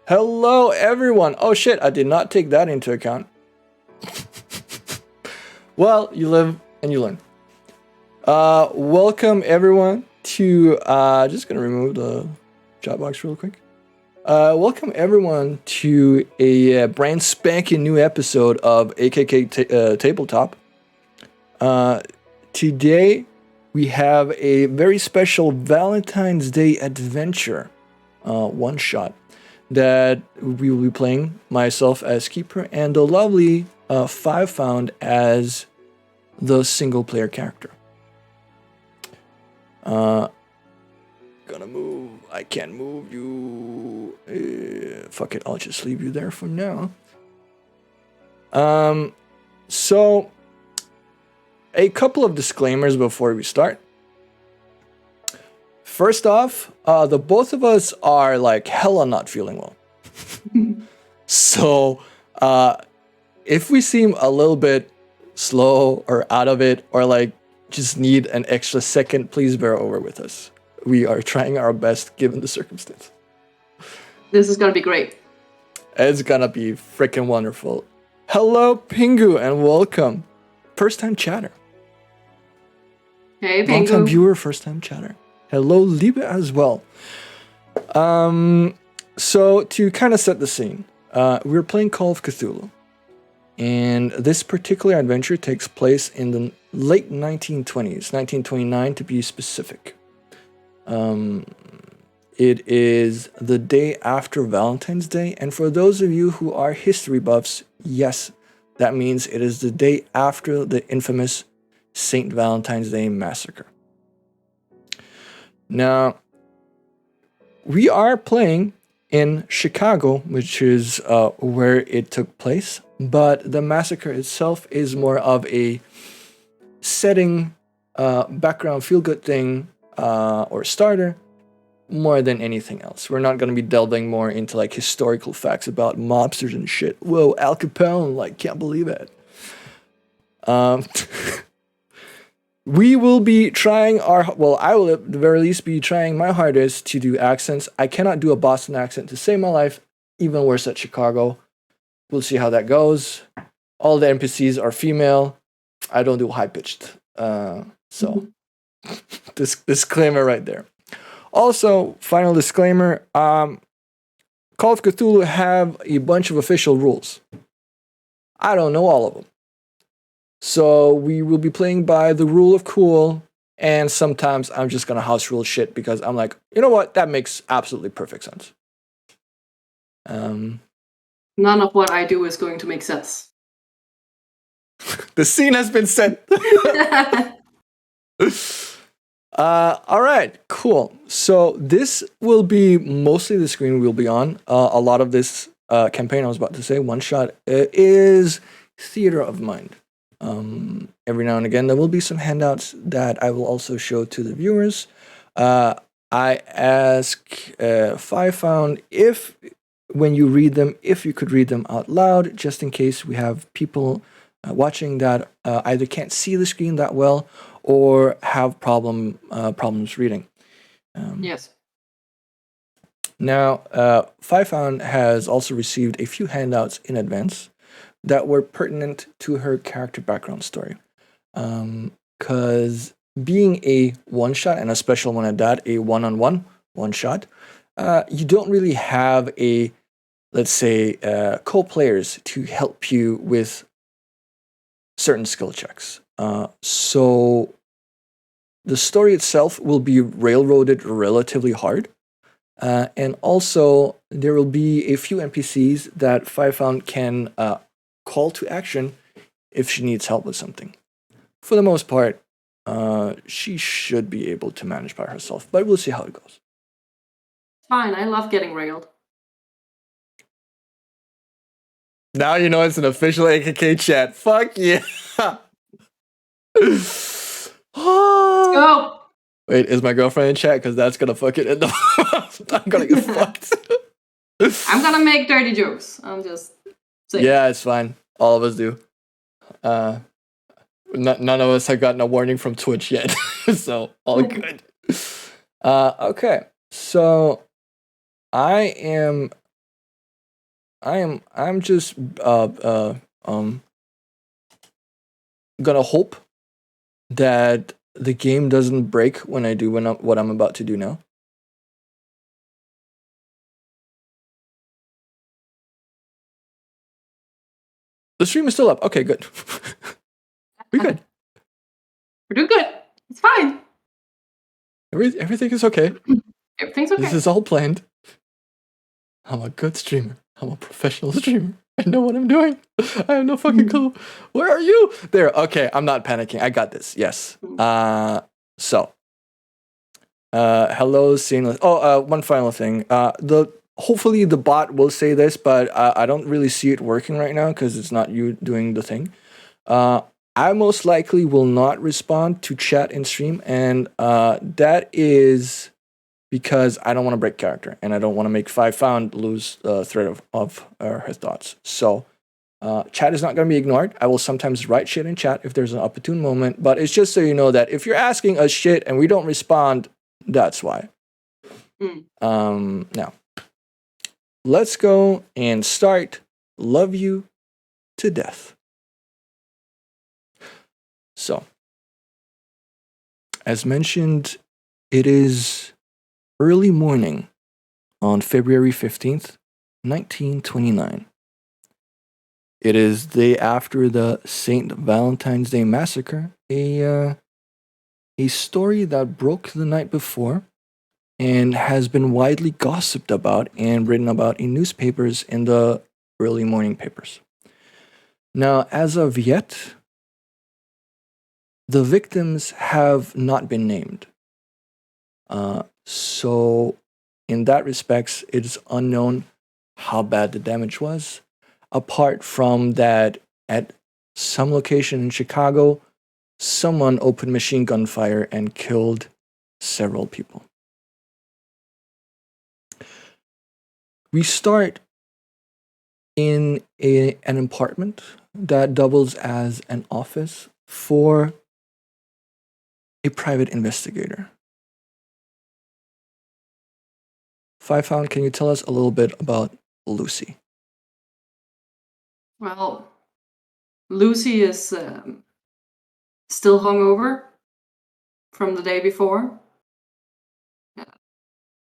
Hello, everyone. Oh shit, I did not take that into account. Well, you live and you learn. Welcome everyone to, just gonna remove the chat box real quick. Welcome everyone to a brand spanking new episode of AKK Tabletop. Today we have a very special Valentine's Day adventure, one shot, that we will be playing, myself as Keeper and the lovely FiveFound as the single player character. Gonna move. I can't move you. Fuck it. I'll just leave you there for now. So a couple of disclaimers before we start. First off, the both of us are like hella not feeling well. So, if we seem a little bit slow or out of it, or like just need an extra second, please bear over with us. We are trying our best given the circumstance. This is gonna be great. It's gonna be freaking wonderful. Hello, Pingu, and welcome. First time chatter. Hey, Pingu. Long time viewer, first time chatter. Hello, Liebe as well. So to kind of set the scene, we're playing Call of Cthulhu. And this particular adventure takes place in the late 1920s, 1929 to be specific. It is the day after Valentine's Day, and for those of you who are history buffs, yes, that means it is the day after the infamous St. Valentine's Day massacre. Now, we are playing in Chicago, which is where it took place, but the massacre itself is more of a setting, background feel-good thing, or starter, more than anything else. We're not going to be delving more into like historical facts about mobsters and shit. Whoa, Al Capone, like, can't believe it. We will be trying I will at the very least be trying my hardest to do accents. I cannot do a Boston accent to save my life, even worse at Chicago. We'll see how that goes. All the NPCs are female. I don't do high-pitched. So, disclaimer right there. Also, final disclaimer, Call of Cthulhu have a bunch of official rules. I don't know all of them. So we will be playing by the rule of cool, and sometimes I'm just gonna house rule shit because I'm like, you know what, that makes absolutely perfect sense. None of what I do is going to make sense. The scene has been set. All right, cool. So this will be mostly the screen we'll be on. A lot of this campaign, I was about to say, one shot, is theater of mind. Every now and again, there will be some handouts that I will also show to the viewers. I ask FiveFound if, when you read them, if you could read them out loud, just in case we have people watching that either can't see the screen that well or have problems reading. Yes. Now, FiveFound has also received a few handouts in advance that were pertinent to her character background story. Because being a one-shot, and a special one at that, a one-on-one one-shot, you don't really have a, let's say, co-players to help you with certain skill checks. So the story itself will be railroaded relatively hard. And also, there will be a few NPCs that FiveFound can call to action if she needs help with something. For the most part, she should be able to manage by herself, but we'll see how it goes. Fine, I love getting railed. Now you know it's an official AKK chat. Fuck yeah! Go! Wait, is my girlfriend in chat? Because that's gonna fuck it in the... I'm gonna get fucked. I'm gonna make dirty jokes. I'm just saying. Yeah, it's fine. All of us do. None of us have gotten a warning from Twitch yet, so all good. Okay, so I am I'm just gonna hope that the game doesn't break when I do what I'm about to do now. The stream is still up. Okay, good. We're good. We're doing good. It's fine. Everything is okay. Everything's okay. This is all planned. I'm a good streamer. I'm a professional streamer. I know what I'm doing. I have no fucking clue. Where are you? There. Okay, I'm not panicking. I got this. Yes. So. Hello, Seamless. Oh, one final thing. Hopefully the bot will say this, but I don't really see it working right now because it's not you doing the thing. I most likely will not respond to chat in stream, and that is because I don't want to break character, and I don't want to make FiveFound lose thread of her thoughts. So chat is not going to be ignored. I will sometimes write shit in chat if there's an opportune moment, but it's just so you know that if you're asking us shit and we don't respond, that's why. Now, let's go and start Love You to Death. So, as mentioned, it is early morning on February 15th, 1929. It is the day after the St. Valentine's Day Massacre, a story that broke the night before and has been widely gossiped about and written about in newspapers in the early morning papers. Now, as of yet, the victims have not been named. So, in that respects, it is unknown how bad the damage was, apart from that at some location in Chicago, someone opened machine gun fire and killed several people. We start in an apartment that doubles as an office for a private investigator. FiveFound, can you tell us a little bit about Lucy? Well, Lucy is still hungover from the day before.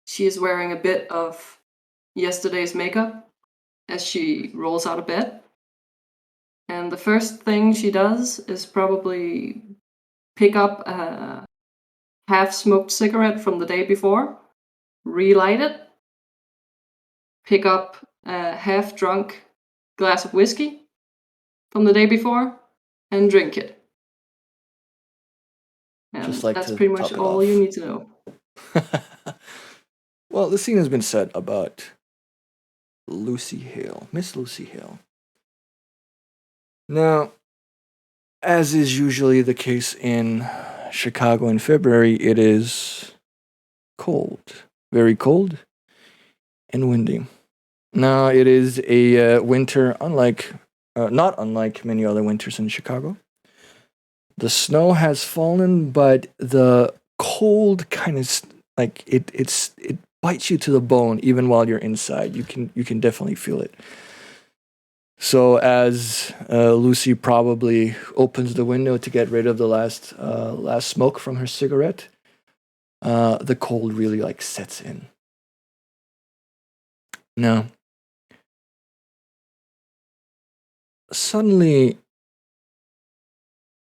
She is wearing a bit of yesterday's makeup as she rolls out of bed. And the first thing she does is probably pick up a half-smoked cigarette from the day before, relight it, pick up a half-drunk glass of whiskey from the day before, and drink it. And Just like that's to pretty much top it all off. you need to know. Well, the scene has been said about Lucy Hale, Miss Lucy Hale. Now, as is usually the case in Chicago in February, it is cold, very cold and windy. Now, it is a winter not unlike many other winters in Chicago. The snow has fallen, but the cold kind of like it bites you to the bone even while you're inside. You can definitely feel it. So as Lucy probably opens the window to get rid of the last smoke from her cigarette, the cold really like sets in. Now, suddenly,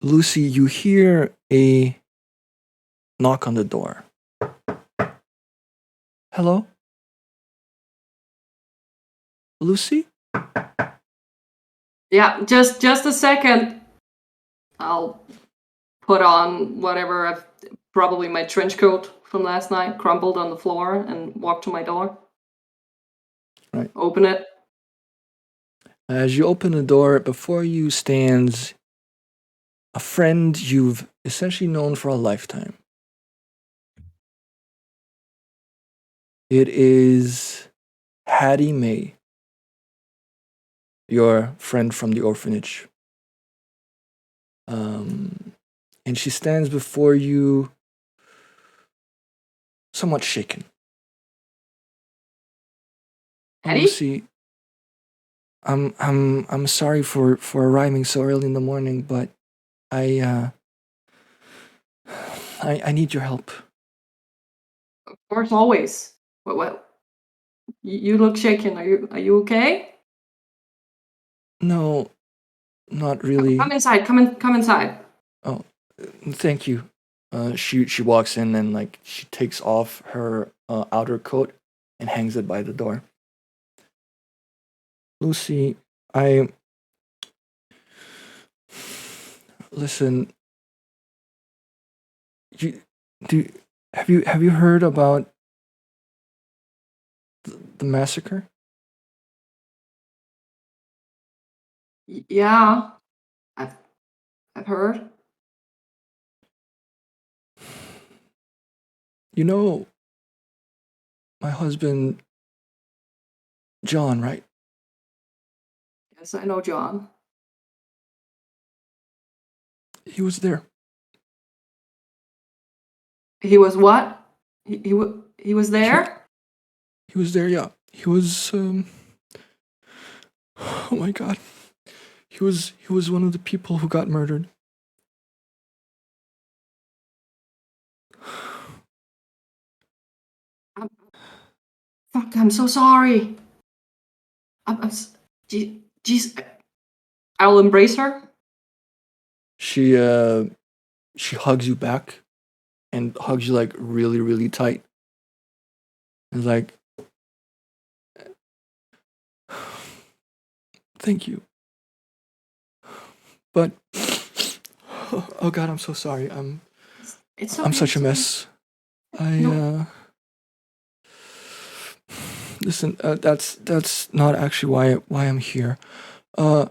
Lucy, you hear a knock on the door. Hello? Lucy? Yeah, just a second. I'll put on whatever probably my trench coat from last night, crumpled on the floor, and walk to my door. Right. Open it. As you open the door, before you stands a friend you've essentially known for a lifetime. It is Hattie May, your friend from the orphanage. And she stands before you somewhat shaken. Hattie? Lucy, I'm sorry for arriving so early in the morning, but I I need your help. Of course, always. What? You look shaken. Are you okay? No, not Come really. inside. Come inside. Oh, thank you. She walks in and like she takes off her outer coat and hangs it by the door. Lucy, I listen. You do have you heard about the massacre? Yeah, I've I've heard. You know my husband John, right? Yes, I know John. He was there. He was what? He was He there? he was there. Yeah, he was. Oh my God, he was one of the people who got murdered. I'm, fuck, I'm so sorry. Jeez, I'll embrace her. She she hugs you back and hugs you like really really tight. And like, thank you. But oh God, I'm so sorry. It's I'm okay. such a It's okay. mess. I No, listen. That's not actually why I'm here. Uh,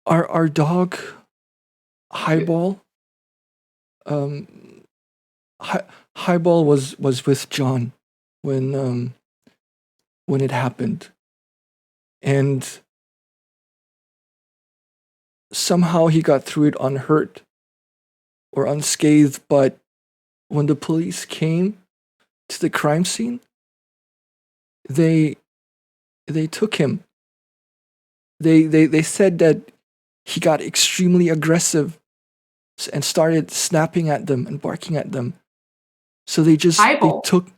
our dog Highball. Um, Hi, Highball was with John when it happened, and somehow he got through it unhurt or unscathed. But when the police came to the crime scene, they they took him. They said that he got extremely aggressive and started snapping at them and barking at them. So they eyeball. took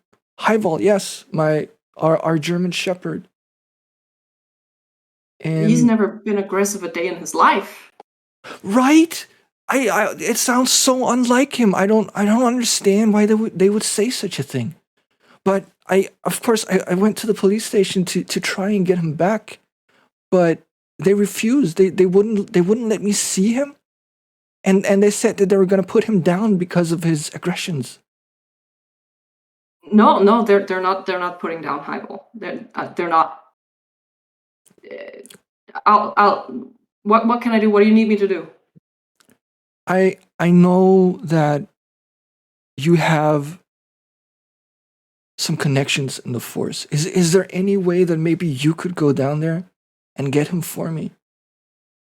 Highball, yes, our German Shepherd, He's and never been aggressive a day in his life. right. I it sounds so unlike him. I don't understand why they would say such a thing. But I of course I went to the police station to try and get him back, but they refused. They wouldn't let me see him, and they said that they were gonna put him down because of his aggressions. No, no, they're not putting down highball. They're not. Uh, I'll. What can I do? What do you need me to do? I know that you have some connections in the force. Is there any way that maybe you could go down there and get him for me?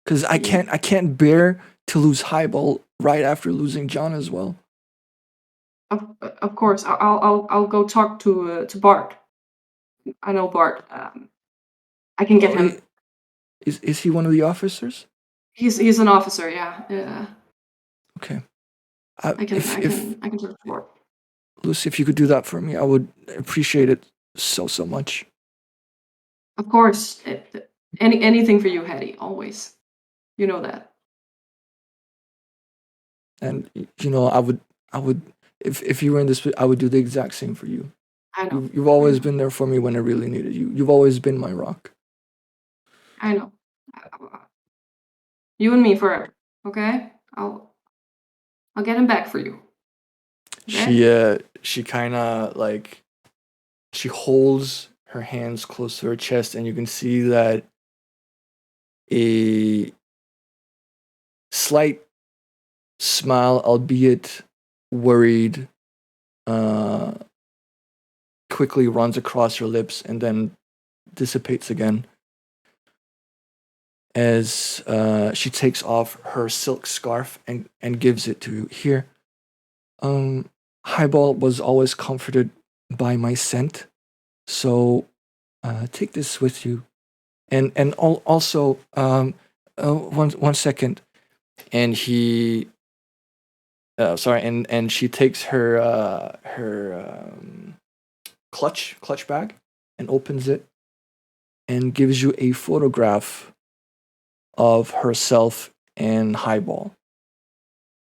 Because I can't bear to lose Highball right after losing John as well. Of course, I'll go talk to Bart. I know Bart. I can get Oh, him. is he one of the officers? He's an officer. Yeah, yeah. Okay. I can I If can I can talk to Bart. Lucy, if you could do that for me, I would appreciate it so much. Of course, anything for you, Hetty. Always. You know that. And you know, I would if you were in this, I would do the exact same for you. I know. You've I always know. been there for me when I really needed you. You've always been my rock. I know. Uh, You and me forever. Okay. I'll get him back for you. Okay. She kind of like she holds her hands close to her chest, and you can see that a slight smile, albeit worried, uh, quickly runs across her lips and then dissipates again as she takes off her silk scarf and gives it to you. Here, Highball was always comforted by my scent, so take this with you, and also one second, and he sorry, and she takes her clutch bag and opens it and gives you a photograph of herself and Highball.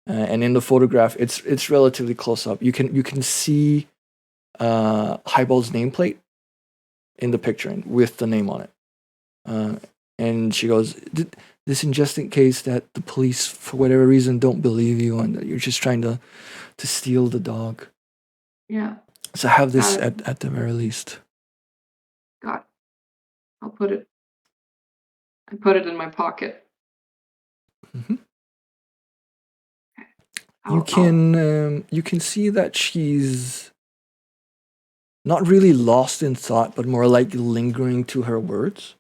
And in the photograph, it's relatively close up. You can see Highball's nameplate in the picture with the name on it. And she goes, "This in just in case that the police, for whatever reason, don't believe you and that you're just trying to steal the dog." Yeah. So have this Got it. at the very least. Got it. I'll put it. I put it in my pocket. Mhm. I'll- You can see that she's not really lost in thought, but more like lingering to her words.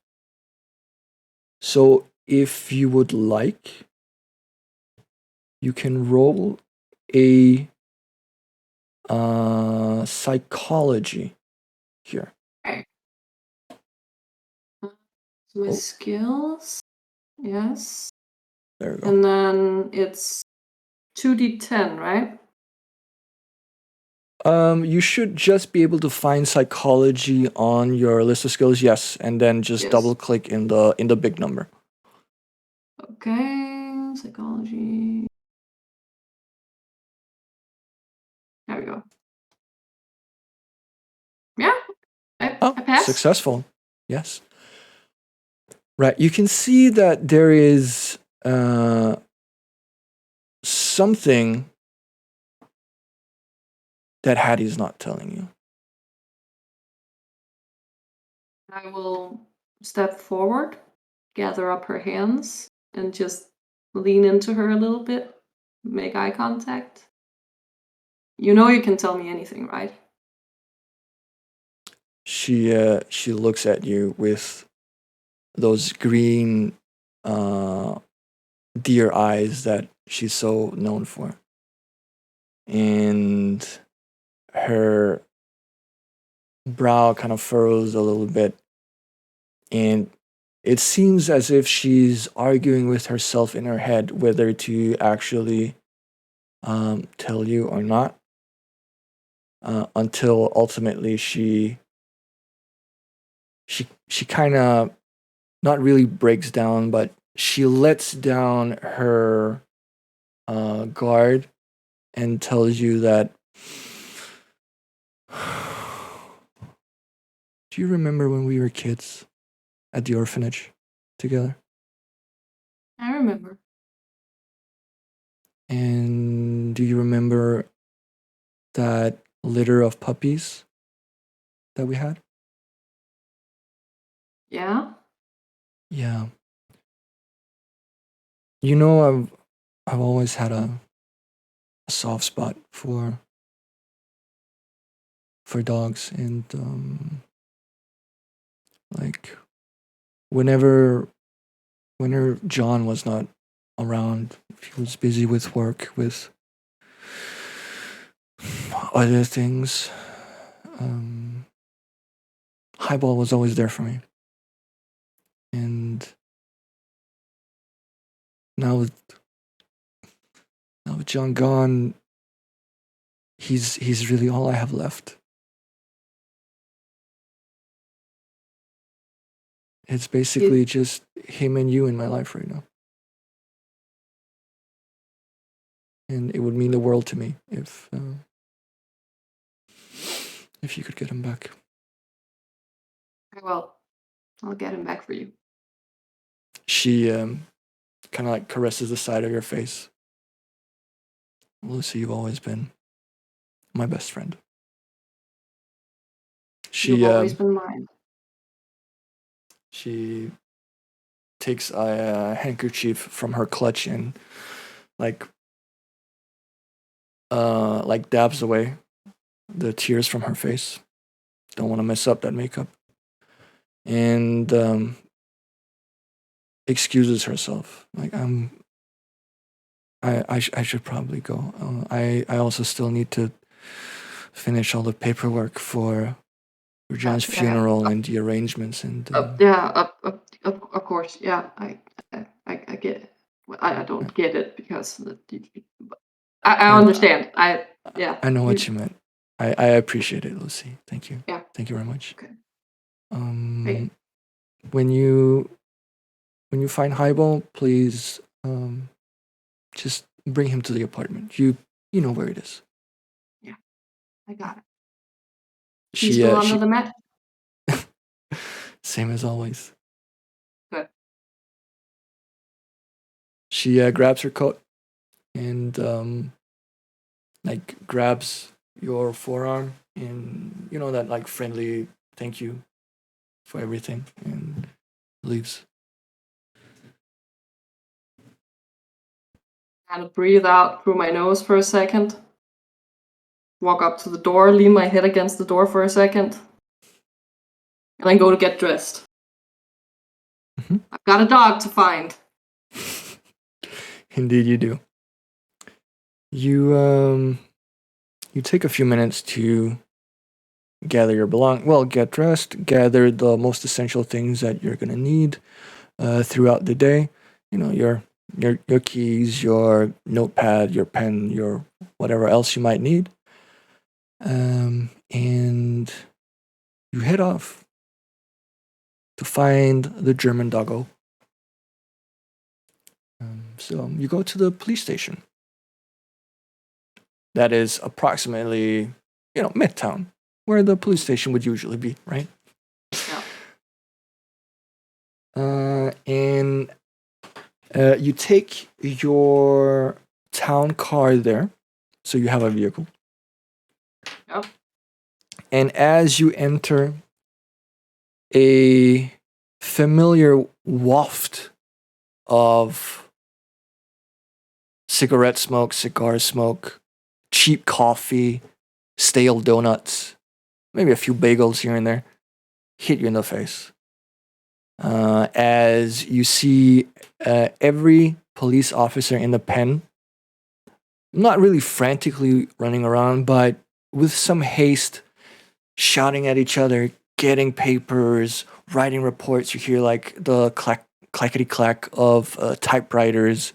So if you would like, you can roll a psychology here. Okay. So my Oh. skills. Yes. There we go. And then it's 2d10, right? You should just be able to find psychology on your list of skills, yes, and then just Yes. double click in the big number. Okay, psychology. There we go. Yeah, I passed. Successful. Yes. Right. You can see that there is something that Hattie's not telling you. I will step forward, gather up her hands, and just lean into her a little bit, make eye contact. You know you can tell me anything, right? She looks at you with those green deer eyes that she's so known for. And her brow kind of furrows a little bit. And it seems as if she's arguing with herself in her head whether to actually tell you or not. Until ultimately she kind of not really breaks down, but she lets down her guard and tells you that. Do you remember when we were kids at the orphanage together? I remember. And do you remember that litter of puppies that we had? Yeah? Yeah. You know, I've always had a soft spot for dogs, and like whenever John was not around, he was busy with work, with other things. Highball was always there for me, and now with John gone, he's really all I have left. It's basically just him and you in my life right now. And it would mean the world to me if you could get him back. Well, I'll get him back for you. She kind of like caresses the side of your face. Lucy, you've always been my best friend. You've always been mine. She takes a handkerchief from her clutch and like dabs away the tears from her face. Don't want to mess up that makeup. And excuses herself. Like I should probably go. I also still need to finish all the paperwork for for John's funeral and the arrangements and. Of course. Yeah, I get it. I don't get it because I understand. I know what you meant. I appreciate it, Lucy. Thank you. Yeah. Thank you very much. Okay. Hey. When you find Highball, please just bring him to the apartment. You know where it is. Yeah, I got it. She's still under the mat? Same as always. Good. She grabs her coat and grabs your forearm and that friendly thank you for everything and leaves. Kind of breathe out through my nose for a second. Walk up to the door, lean my head against the door for a second, and then go to get dressed. Mm-hmm. I've got a dog to find. Indeed, you do. You take a few minutes to gather your get dressed, gather the most essential things that you're gonna need throughout the day. Your keys, your notepad, your pen, your whatever else you might need. And you head off to find the German doggo. So you go to the police station. That is approximately, Midtown, where the police station would usually be, right? Yeah. And you take your town car there, so you have a vehicle. Yep. And as you enter, a familiar waft of cigarette smoke, cigar smoke, cheap coffee, stale donuts, maybe a few bagels here and there, hit you in the face. As you see every police officer in the pen, not really frantically running around, but with some haste, shouting at each other, getting papers, writing reports. You hear the clackety clack of typewriters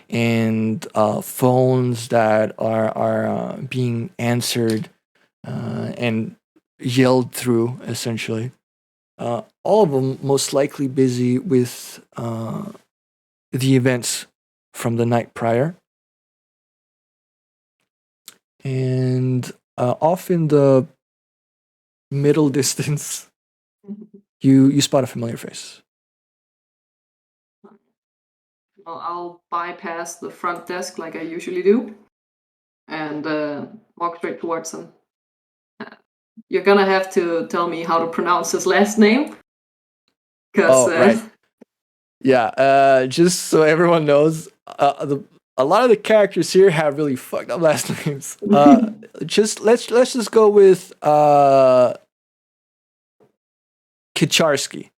and phones that are being answered and yelled through, essentially. All of them most likely busy with the events from the night prior. And off in the middle distance, you spot a familiar face. Well, I'll bypass the front desk like I usually do and walk straight towards him. You're gonna have to tell me how to pronounce his last name. Right. Yeah, just so everyone knows, a lot of the characters here have really fucked up last names. Let's just go with Kicharski.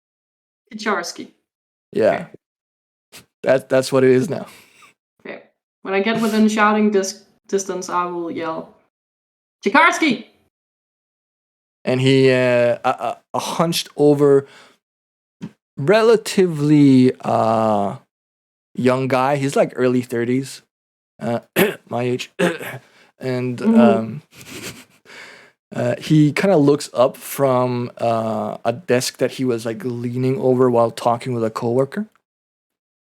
Kicharski. Yeah. Okay. That's what it is now. Okay. When I get within shouting distance, I will yell, Kicharski! And he, a hunched over, relatively young guy. He's like early 30s, my age. And he kind of looks up from a desk that he was leaning over while talking with a coworker.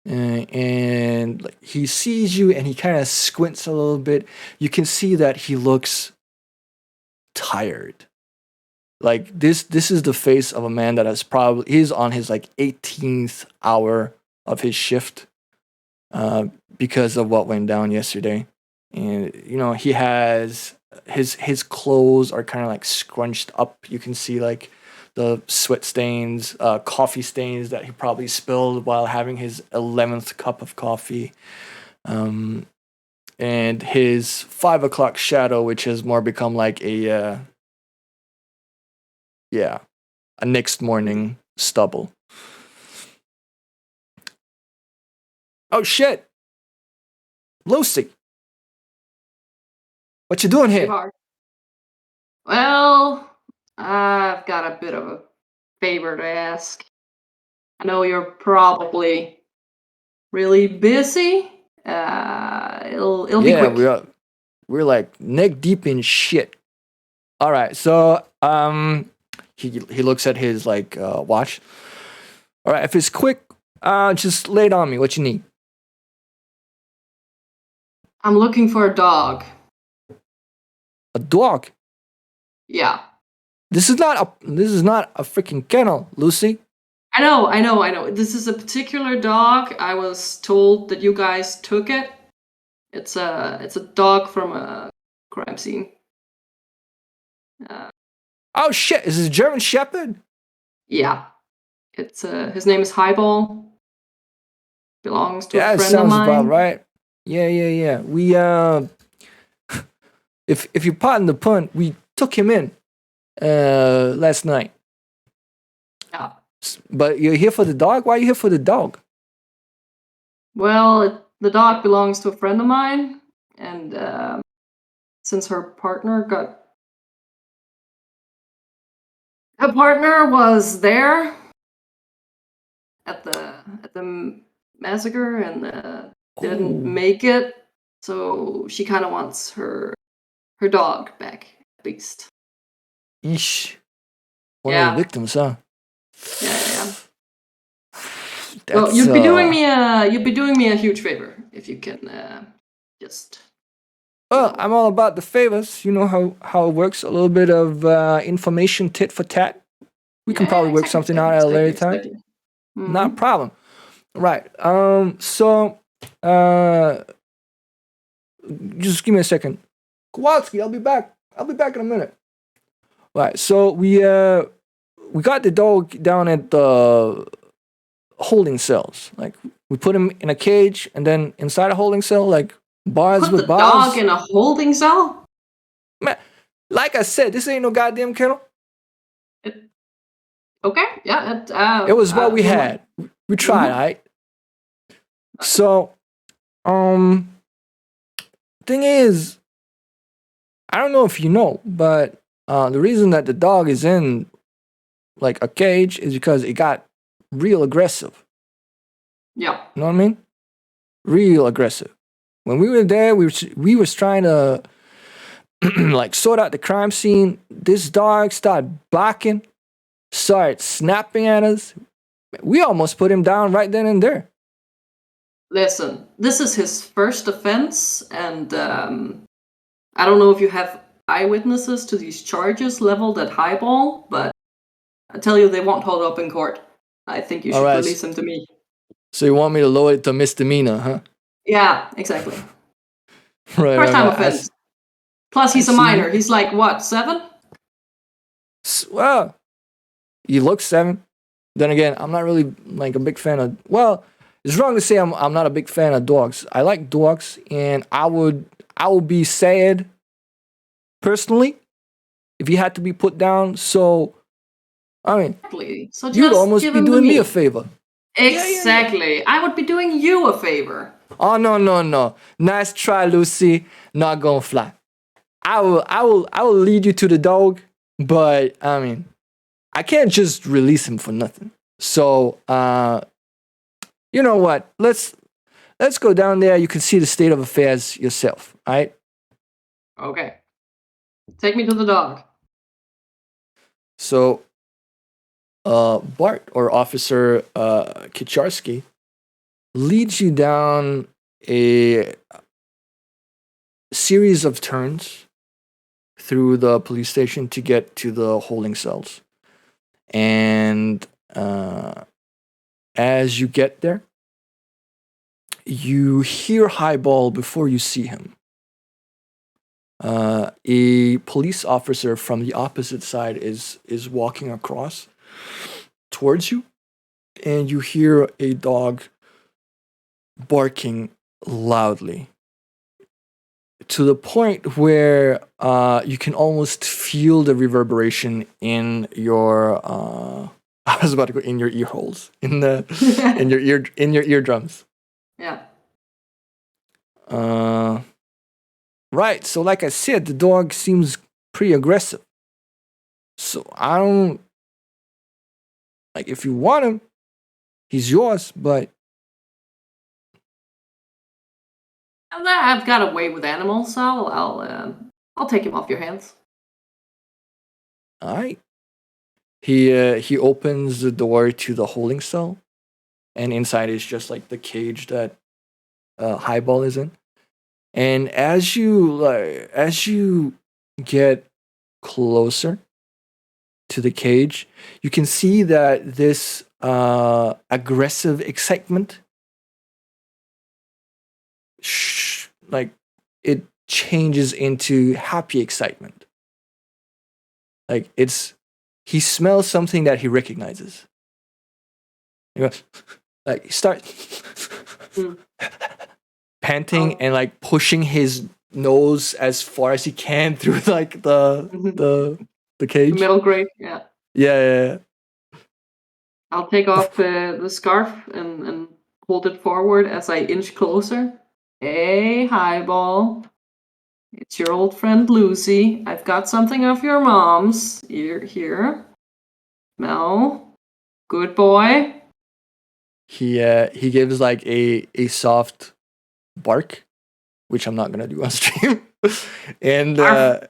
And he sees you and he kind of squints a little bit. You can see that he looks tired. This is the face of a man that he's on his 18th hour of his shift because of what went down yesterday. And he has his clothes are kind of scrunched up. You can see the sweat stains, coffee stains that he probably spilled while having his 11th cup of coffee. And his 5 o'clock shadow, which has more become a next morning stubble. Oh shit! Lucy! What you doing here? Well, I've got a bit of a favor to ask. I know you're probably really busy. It'll be Yeah, quick. we're like neck deep in shit. All right, so he looks at his like watch. All right, if it's quick, just lay it on me. What you need? I'm looking for a dog. A dog. Yeah. This is not a freaking kennel, Lucy. I know. This is a particular dog. I was told that you guys took it. It's a dog from a crime scene. Uh, Oh shit! Is this a German Shepherd? yeah. It's his name is Highball. Belongs to a Yeah, it friend of sounds about mine. right. Yeah. We if you pardon the pun, we took him in last night. Yeah. But you're here for the dog? Why are you here for the dog? Well, the dog belongs to a friend of mine, and since her partner was there at the massacre and didn't Oh, make it, so she kind of wants her dog back at least. yeesh. One of the Yeah, victims, huh? yeah. Well, That's you'd be doing me a huge favor if you can just you well, know I'm all about the favors. You know how it works. A little bit of information tit for tat. We can yeah, probably work something out at a later time. exactly. Not a Hmm. problem. Right. So uh just give me a second. Kowalski, I'll be back. I'll be back in a minute. Right. So we got the dog down at the holding cells. Like we put him in a cage and then inside a holding cell, like bars Put with the dog bars. in a holding cell. Man, like I said, this ain't no goddamn kennel. It, okay, yeah. It was what we You might. had. We tried, Mm-hmm. alright? So, um, thing is, I don't know if you know, but the reason that the dog is in like a cage is because it got real aggressive. Yeah. You know what I mean? Real aggressive. When we were there, we was trying to like sort out the crime scene. This dog started barking, started snapping at us. We almost put him down right then and there. Listen, this is his first offense, and I don't know if you have eyewitnesses to these charges leveled at Highball, but I tell you, they won't hold up in court. I think you All should right. release him to me. So you want me to lower it to misdemeanor, huh? Yeah, exactly. Right, First right, time right. offense. Plus, I he's a see minor. you. He's like, what, 7? Well, you look 7. Then again, I'm not really like a big fan of. Well, it's wrong to say I'm not a big fan of dogs. I like dogs, and I would be sad personally if he had to be put down. So I mean, Exactly. So you'd just almost give be him to doing me a me. favor. Yeah. Exactly. I would be doing you a favor. Oh no. Nice try, Lucy. Not gonna fly. I will lead you to the dog, but I mean, I can't just release him for nothing. So you know what? Let's go down there. You can see the state of affairs yourself. All right. Okay. Take me to the dog. So Bart or Officer Kicharski leads you down a series of turns through the police station to get to the holding cells. And as you get there, you hear Highball before you see him. A police officer from the opposite side is walking across towards you, and you hear a dog barking loudly to the point where you can almost feel the reverberation in your I was about to go in your ear holes, in your eardrums. Yeah. Right. So like I said, the dog seems pretty aggressive. So I don't like if you want him, he's yours. But I've got a way with animals, so I'll take him off your hands. all right. He opens the door to the holding cell, and inside is just like the cage that Highball is in. And as you get closer to the cage, you can see that this aggressive excitement, like it changes into happy excitement. Like he smells something that he recognizes. He goes, like he starts panting and like pushing his nose as far as he can through like the cage. The middle grade, yeah. Yeah. I'll take off the scarf and hold it forward as I inch closer. Hey, Highball. It's your old friend Lucy. I've got something of your mom's. Here. Smell. Good boy. He gives like a soft bark, which I'm not gonna do on stream. And yeah.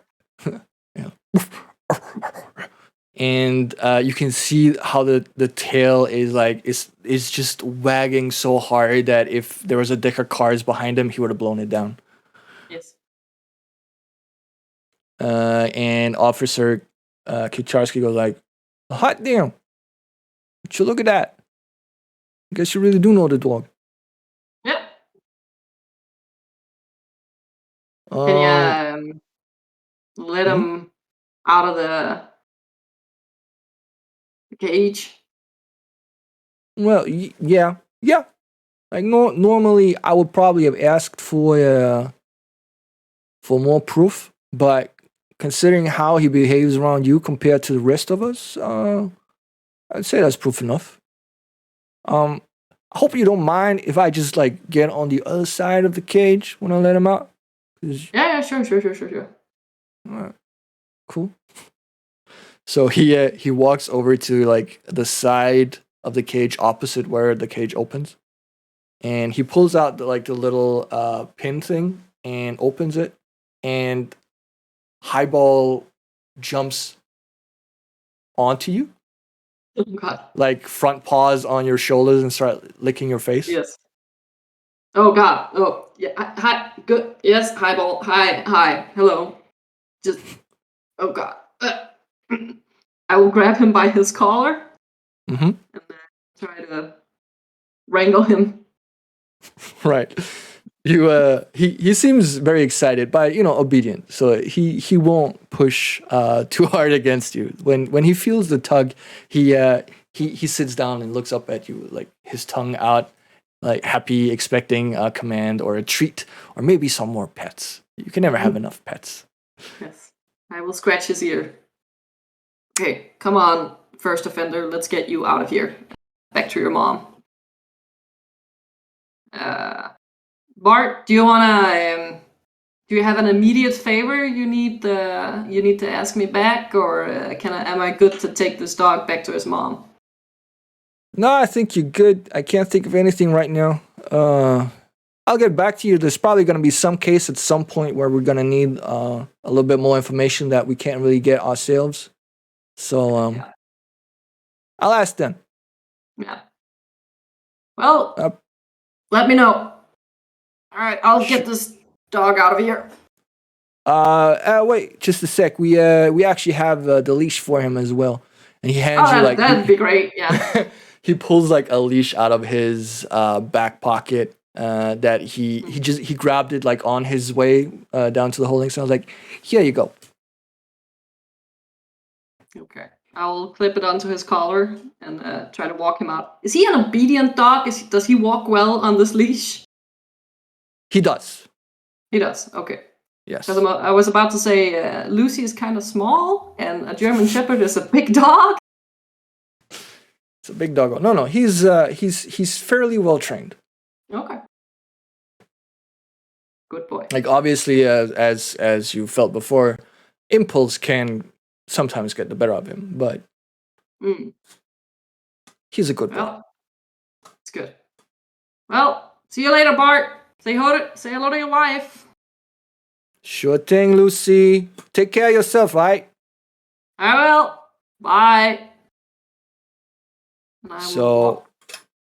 And you can see how the tail is like is just wagging so hard that if there was a deck of cards behind him, he would have blown it down. Yes. And Officer Kucharski goes like, "Hot damn! Would you look at that? I guess you really do know the dog." Yep. Um, Can you let him out of the cage? well, yeah. Like normally, I would probably have asked for more proof, but considering how he behaves around you compared to the rest of us, I'd say that's proof enough. I hope you don't mind if I just like get on the other side of the cage when I let him out. Yeah, sure. Alright, cool. So he walks over to like the side of the cage opposite where the cage opens, and he pulls out the little pin thing and opens it, and Highball jumps onto you, Oh, God. like front paws on your shoulders and start licking your face. Yes. Oh, God. Oh, yeah. Hi. Good. Yes. Highball. Hi. Hello. Just. Oh, God. I will grab him by his collar Mm-hmm. and then try to wrangle him. Right. He seems very excited, but obedient. So he won't push too hard against you. When he feels the tug, he sits down and looks up at you, like his tongue out, like happy, expecting a command or a treat, or maybe some more pets. You can never have enough pets. Yes. I will scratch his ear. Okay, come on, first offender. Let's get you out of here. Back to your mom. Bart, do you wanna? Do you have an immediate favor you need to ask me back, or am I good to take this dog back to his mom? No, I think you're good. I can't think of anything right now. I'll get back to you. There's probably going to be some case at some point where we're going to need a little bit more information that we can't really get ourselves. So Yeah. I'll ask them. Yeah. Well, let me know. All right, I'll get this dog out of here. Wait, just a sec. We actually have the leash for him as well, and he hands you like that'd be great. Yeah. he pulls like a leash out of his back pocket. That he grabbed it like on his way down to the holding cell. I was like, here you go. Okay. I'll clip it onto his collar and try to walk him out. Is he an obedient dog? Does he walk well on this leash? He does. He does. Okay. Yes. Because I was about to say Lucy is kind of small, and a German Shepherd is a big dog. It's a big doggo. No, he's fairly well trained. Okay. Good boy. Like obviously, as you felt before, impulse can sometimes get the better of him, but he's a good boy. Well, it's good. Well, see you later, Bart. Say hello to your wife. Sure thing, Lucy. Take care of yourself, right? I will. Bye. And I will walk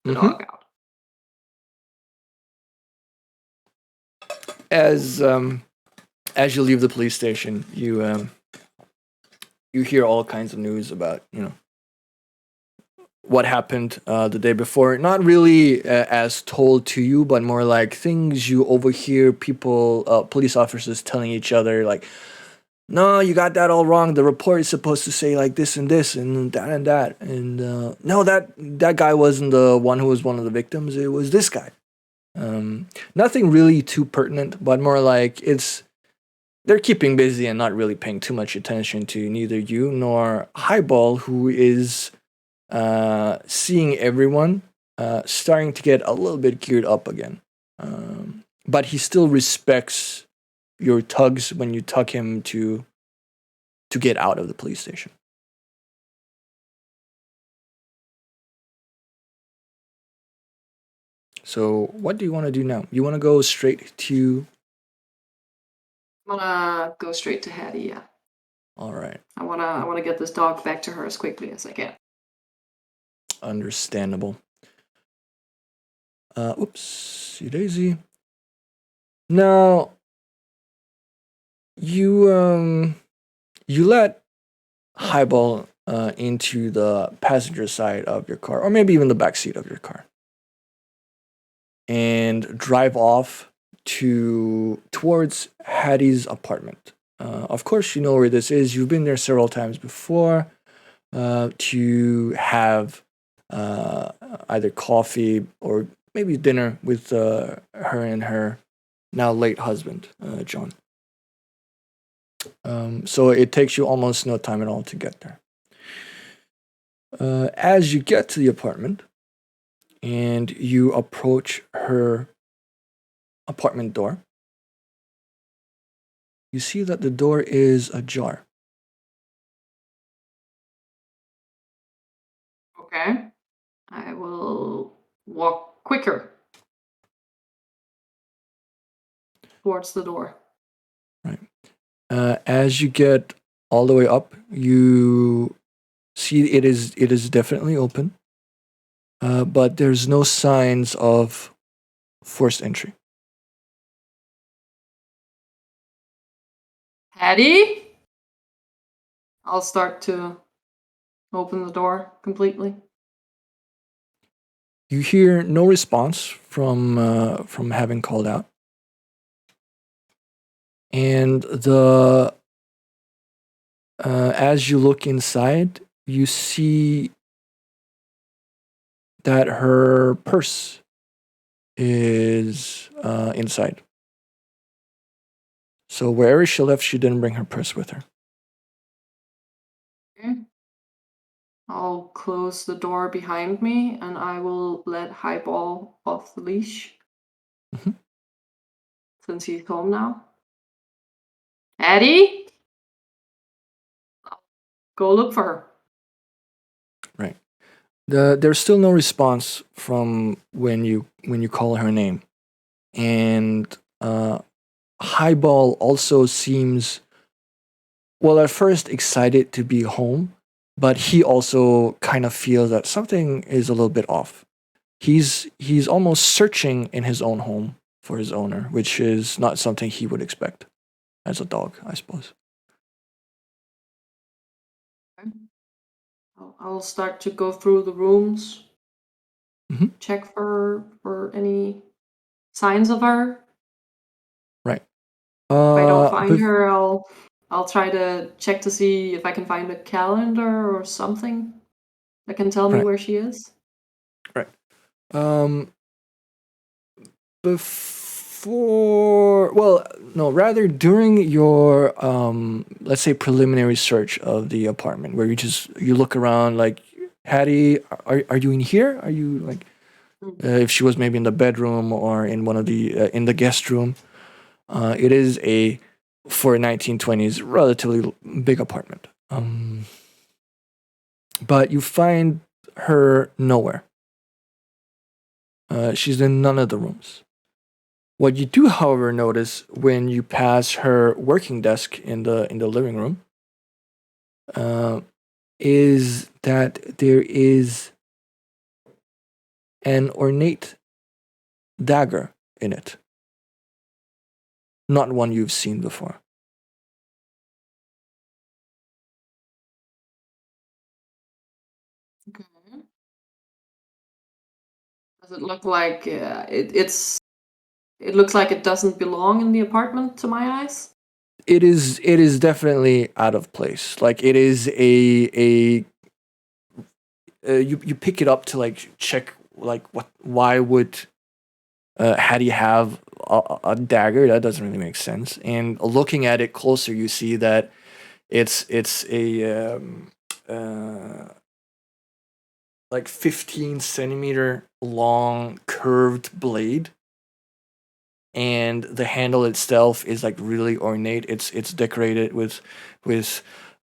the dog out. As you leave the police station, you hear all kinds of news about what happened the day before. Not really as told to you, but more like things you overhear people, police officers telling each other, like, no, you got that all wrong. The report is supposed to say like this and this and that and that. And no, that guy wasn't the one who was one of the victims. It was this guy. Nothing really too pertinent, but more like they're keeping busy and not really paying too much attention to neither you nor Highball, who is seeing everyone starting to get a little bit geared up again. But he still respects your tugs when you tug him to get out of the police station. So what do you want to do now? You want to go straight to... I'm gonna go straight to Hattie, yeah. All right. I wanna get this dog back to her as quickly as I can. Understandable. Oopsie daisy. Now, you let Highball into the passenger side of your car, or maybe even the back seat of your car, and drive off towards Hattie's apartment. Of course, you know where this is. You've been there several times before to have either coffee or maybe dinner with her and her now late husband, John. So it takes you almost no time at all to get there. As you get to the apartment and you approach her apartment door, you see that the door is ajar. Okay. I will walk quicker towards the door. Right. As you get all the way up, you see it is definitely open, but there's no signs of forced entry. Hattie? I'll start to open the door completely. You hear no response from having called out, and as you look inside, you see that her purse is inside. So wherever she left, she didn't bring her purse with her. Okay. I'll close the door behind me and I will let Highball off the leash. Since he's home now. Hattie? I'll go look for her. Right. There's still no response from when you call her name, and Highball also seems, well, at first excited to be home, but he also kind of feels that something is a little bit off. He's almost searching in his own home for his owner, which is not something he would expect as a dog, I suppose. I'll start to go through the rooms, check for any signs of her. Right. If I don't find her, I'll try to check to see if I can find a calendar or something that can tell me where she is. Right. During your let's say preliminary search of the apartment, where you look around, like, Hattie, are you in here? Are you like, if she was maybe in the bedroom or in one of the in the guest room? It is for 1920s relatively big apartment. But you find her nowhere. She's in none of the rooms. What you do, however, notice when you pass her working desk in the living room is that there is an ornate dagger in it. Not one you've seen before. Okay. Does it look like it looks like it doesn't belong in the apartment to my eyes? It is definitely out of place. Like it is a you pick it up to like check like why would Hattie have a dagger? That doesn't really make sense. And looking at it closer, you see that it's a like 15 centimeter long curved blade, and the handle itself is like really ornate. It's decorated with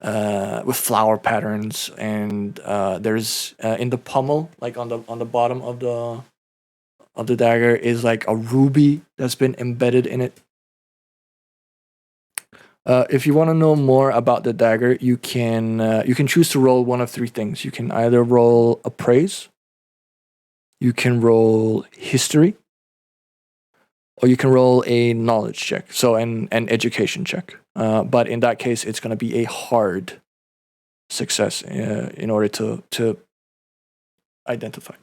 flower patterns, and there's in the pommel, like on the bottom of the dagger, is like a ruby that's been embedded in it. If you want to know more about the dagger, you can choose to roll one of three things. You can either roll appraise, you can roll history, or you can roll a knowledge check. So an education check. But in that case, it's going to be a hard success in order to identify.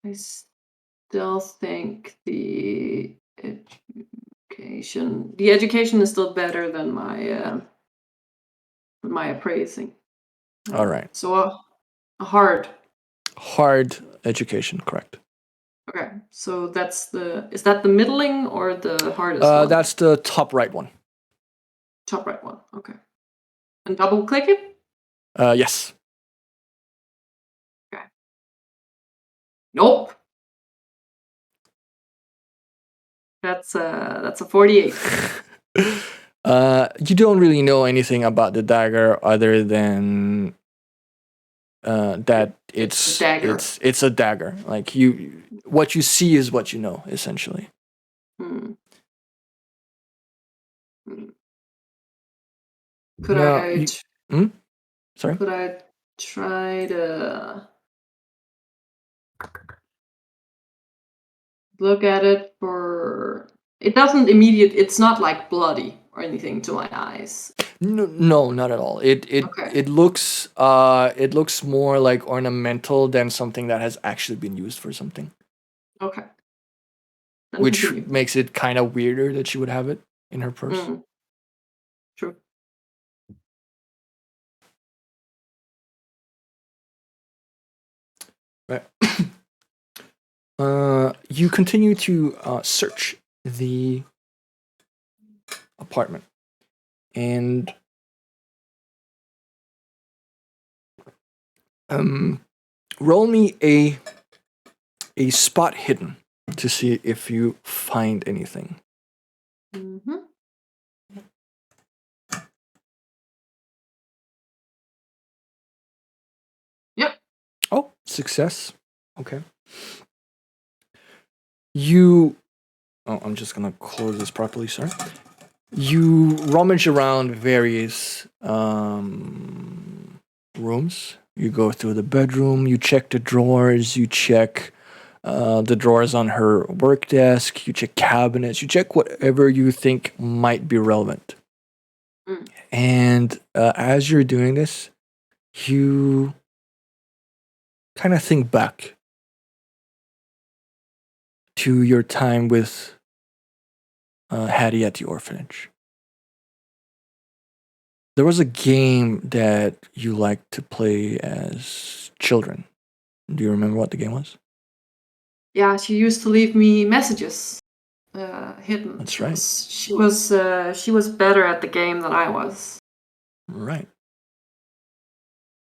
I still think the education is still better than my appraising. All right. So a hard. Hard education, correct. Okay, so is that the middling or the hardest one? That's the top right one. Top right one. Okay. And double click it? Yes. Okay. Nope. That's a 48. You don't really know anything about the dagger other than that it's a dagger. Like what you see is what you know, essentially. Hmm. Sorry. Could I try to look at it for? It doesn't It's not like bloody or anything to my eyes. No, not at all. Okay. It looks more like ornamental than something that has actually been used for something. Okay. Then Which continue. makes it kind of weirder that she would have it in her purse. True. Right. You continue to search the apartment, and roll me a spot hidden to see if you find anything. Mm-hmm. Yep. Oh, success. Okay. I'm just gonna close this properly, sorry. You rummage around various rooms. You go through the bedroom, you check the drawers, you check the drawers on her work desk, you check cabinets, you check whatever you think might be relevant. And as you're doing this, you kind of think back to your time with Hattie at the orphanage. There was a game that you liked to play as children. Do you remember what the game was? Yeah, she used to leave me messages hidden. That's right. She was better at the game than I was. Right.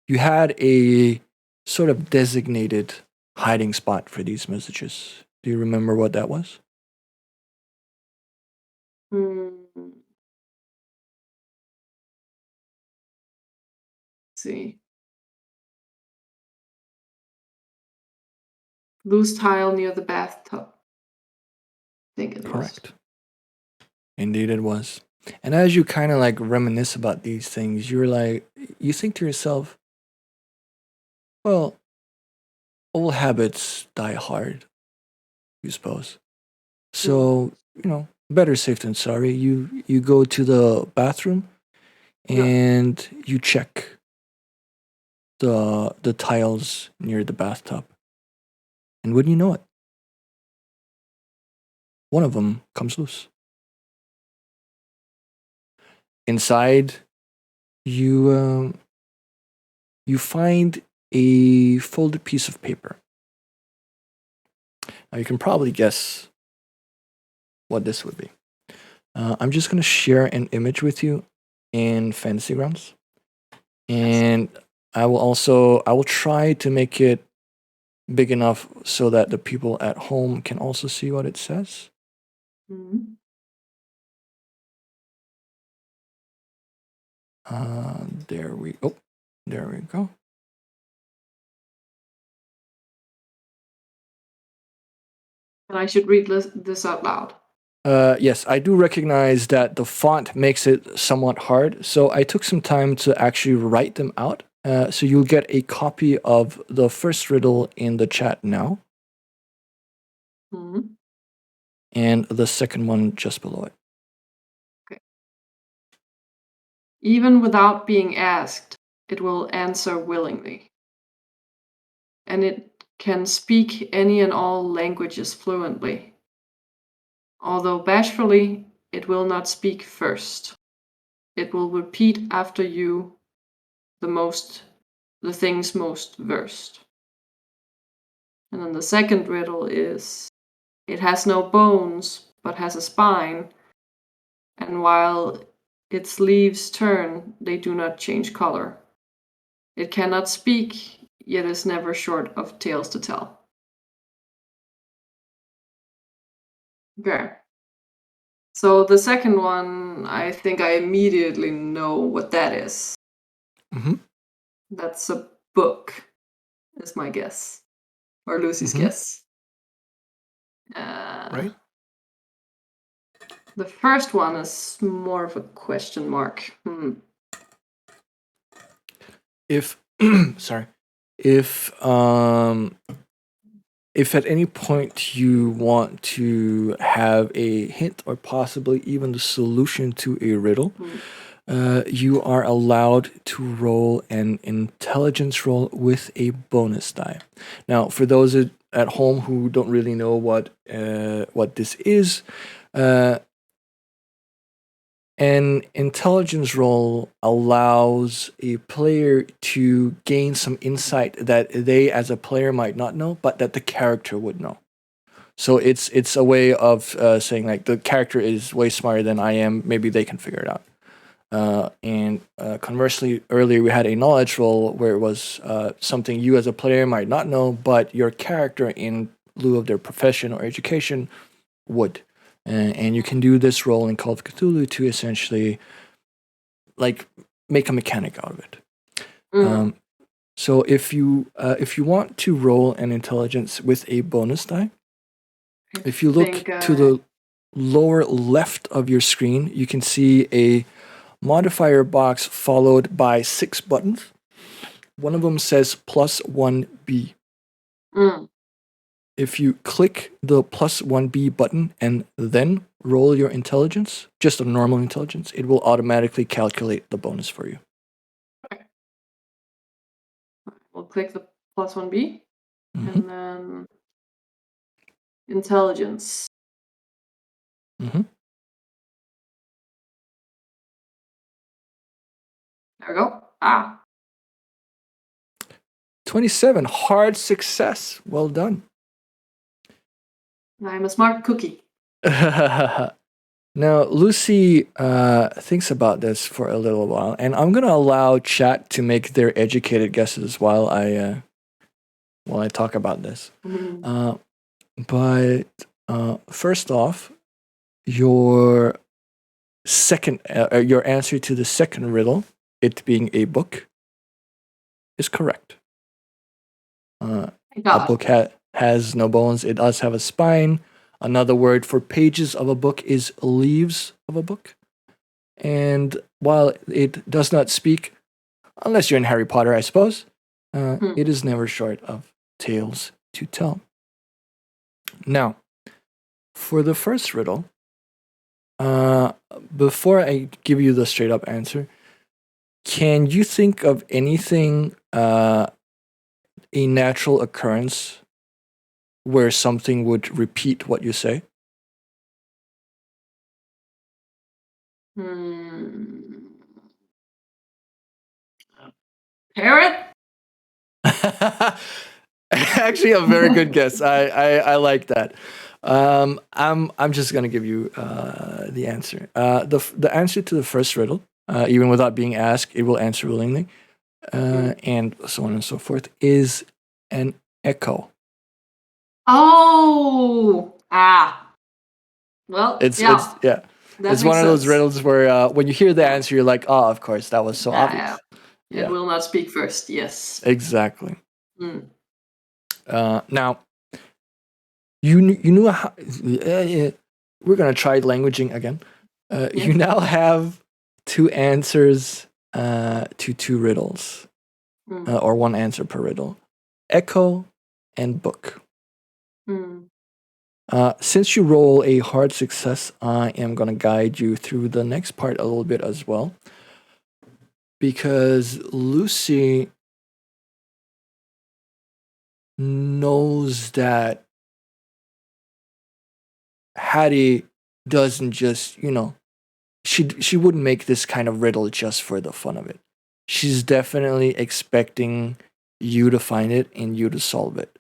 You had a sort of designated hiding spot for these messages. Do you remember what that was? see. Loose tile near the bathtub. I think it was. Correct. Indeed, it was. And as you kind of like reminisce about these things, you think to yourself, well, old habits die hard, you suppose. So, better safe than sorry. You go to the bathroom and you check the tiles near the bathtub. And wouldn't you know it? One of them comes loose. Inside, you find a folded piece of paper. Now you can probably guess what this would be. I'm just going to share an image with you in Fantasy Grounds, and I will try to make it big enough so that the people at home can also see what it says. Mm-hmm. There we go. And I should read this out loud. Yes, I do recognize that the font makes it somewhat hard, so I took some time to actually write them out. So you'll get a copy of the first riddle in the chat now, Mm-hmm. and the second one just below it. Okay. Even without being asked, it will answer willingly. And it can speak any and all languages fluently. Although bashfully, it will not speak first. It will repeat after you the things most versed. And then the second riddle is, it has no bones, but has a spine, and while its leaves turn, they do not change color. It cannot speak, yet is never short of tales to tell. Okay. So the second one, I think I immediately know what that is. Mm-hmm. That's a book, is my guess. Or Lucy's guess. Right? The first one is more of a question mark. If sorry, if at any point you want to have a hint or possibly even the solution to a riddle, you are allowed to roll an intelligence roll with a bonus die. Now, for those at home who don't really know what this is, an intelligence roll allows a player to gain some insight that they as a player might not know, but that the character would know. So it's a way of saying like the character is way smarter than I am. Maybe they can figure it out. And conversely, earlier we had a knowledge roll where it was something you as a player might not know, but your character, in lieu of their profession or education, would. And you can do this roll in Call of Cthulhu to essentially like make a mechanic out of it. So if you want to roll an intelligence with a bonus die, if you look to the lower left of your screen, you can see a modifier box followed by 6 buttons. One of them says +1B. If you click the +1B button and then roll your intelligence, just a normal intelligence, it will automatically calculate the bonus for you. Okay. We'll click the +1B and then intelligence. There we go. 27, hard success. Well done. I'm a smart cookie. Now, Lucy thinks about this for a little while, and I'm going to allow chat to make their educated guesses while I talk about this. But first off, your answer to the second riddle, it being a book, is correct. A God. book has no bones. It does have a spine. Another word for pages of a book is leaves of a book. And while it does not speak, unless you're in Harry Potter, I suppose, it is never short of tales to tell. Now, for the first riddle, before I give you the straight up answer, can you think of anything, a natural occurrence where something would repeat what you say? Parrot? Actually, a very good guess. I like that. I'm just gonna give you the answer. The answer to the first riddle, even without being asked, it will answer willingly, and so on and so forth, is an echo. Oh! Well, It's that it's makes one of those sense. riddles where when you hear the answer, you're like, oh, of course, that was so obvious. It will not speak first, yes. Exactly. Now, you knew how. We're gonna try languaging again. You now have 2 answers to 2 riddles, or 1 answer per riddle. Echo and book. Since you roll a hard success, I am gonna guide you through the next part a little bit as well, because Lucy knows that Hattie doesn't just, she wouldn't make this kind of riddle just for the fun of it. She's definitely expecting you to find it and you to solve it.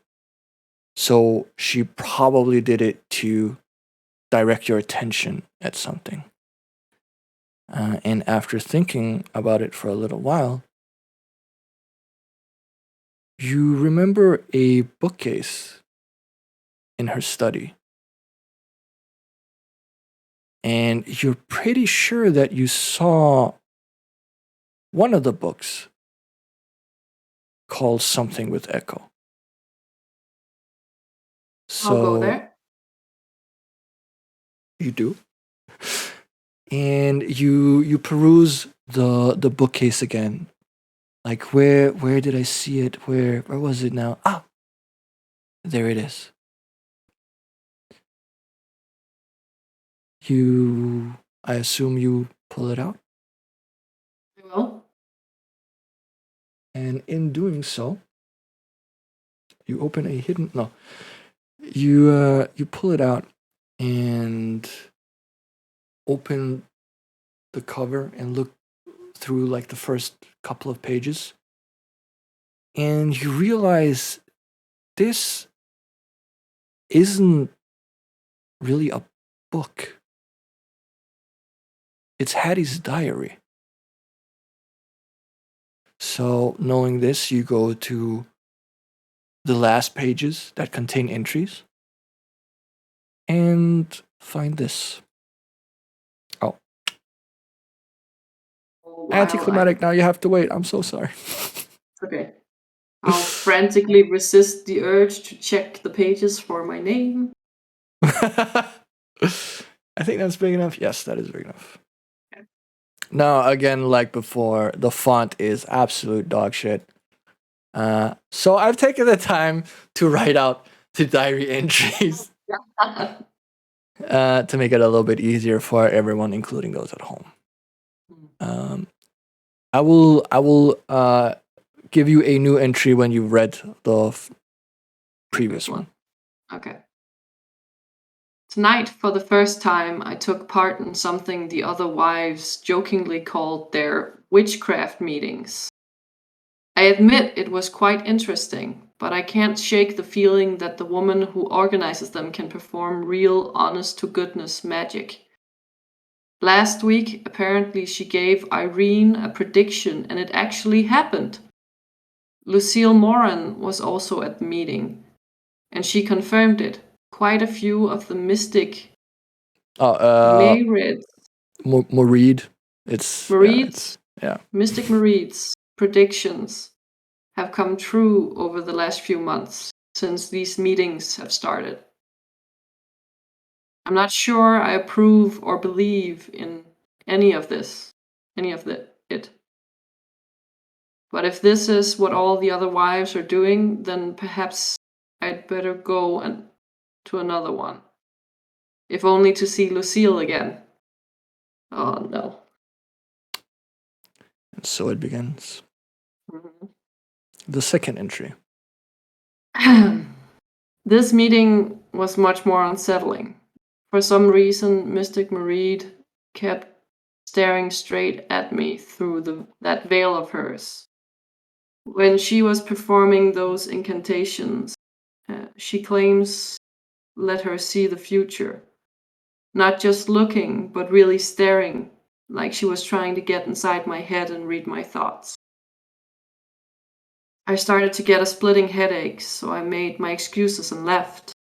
So she probably did it to direct your attention at something. And after thinking about it for a little while, you remember a bookcase in her study. And you're pretty sure that you saw one of the books called something with Echo. So I'll go there. You do. And you peruse the bookcase again. Like where did I see it? Where was it now? Ah, there it is. I assume you pull it out. I will. And in doing so, you open a hidden. No, you pull it out and open the cover and look through like the first couple of pages, and you realize this isn't really a book. It's Hattie's diary. So, knowing this, you go to the last pages that contain entries and find this. Oh. Anticlimactic, now you have to wait. I'm so sorry. Okay. I'll frantically resist the urge to check the pages for my name. I think that's big enough. Yes, that is big enough. Okay. Now, again, like before, the font is absolute dog shit. So I've taken the time to write out the diary entries to make it a little bit easier for everyone, including those at home. I will give you a new entry when you've read the previous one. Okay. Tonight, for the first time, I took part in something the other wives jokingly called their witchcraft meetings. I admit it was quite interesting, but I can't shake the feeling that the woman who organizes them can perform real, honest-to-goodness magic. Last week, apparently she gave Irene a prediction and it actually happened. Lucille Moran was also at the meeting, and she confirmed it. Quite a few of the mystic Mayrids. Mareed. It's Mareeds? yeah. Mystic Mareeds predictions have come true over the last few months since these meetings have started. I'm not sure I approve or believe in any of it. But if this is what all the other wives are doing, then perhaps I'd better go to another one. If only to see Lucille again. Oh no. And so it begins. Mhm. The second entry. This meeting was much more unsettling. For some reason, Mystic Mareed kept staring straight at me through that veil of hers. When she was performing those incantations, she claims let her see the future. Not just looking, but really staring, like she was trying to get inside my head and read my thoughts. I started to get a splitting headache, so I made my excuses and left.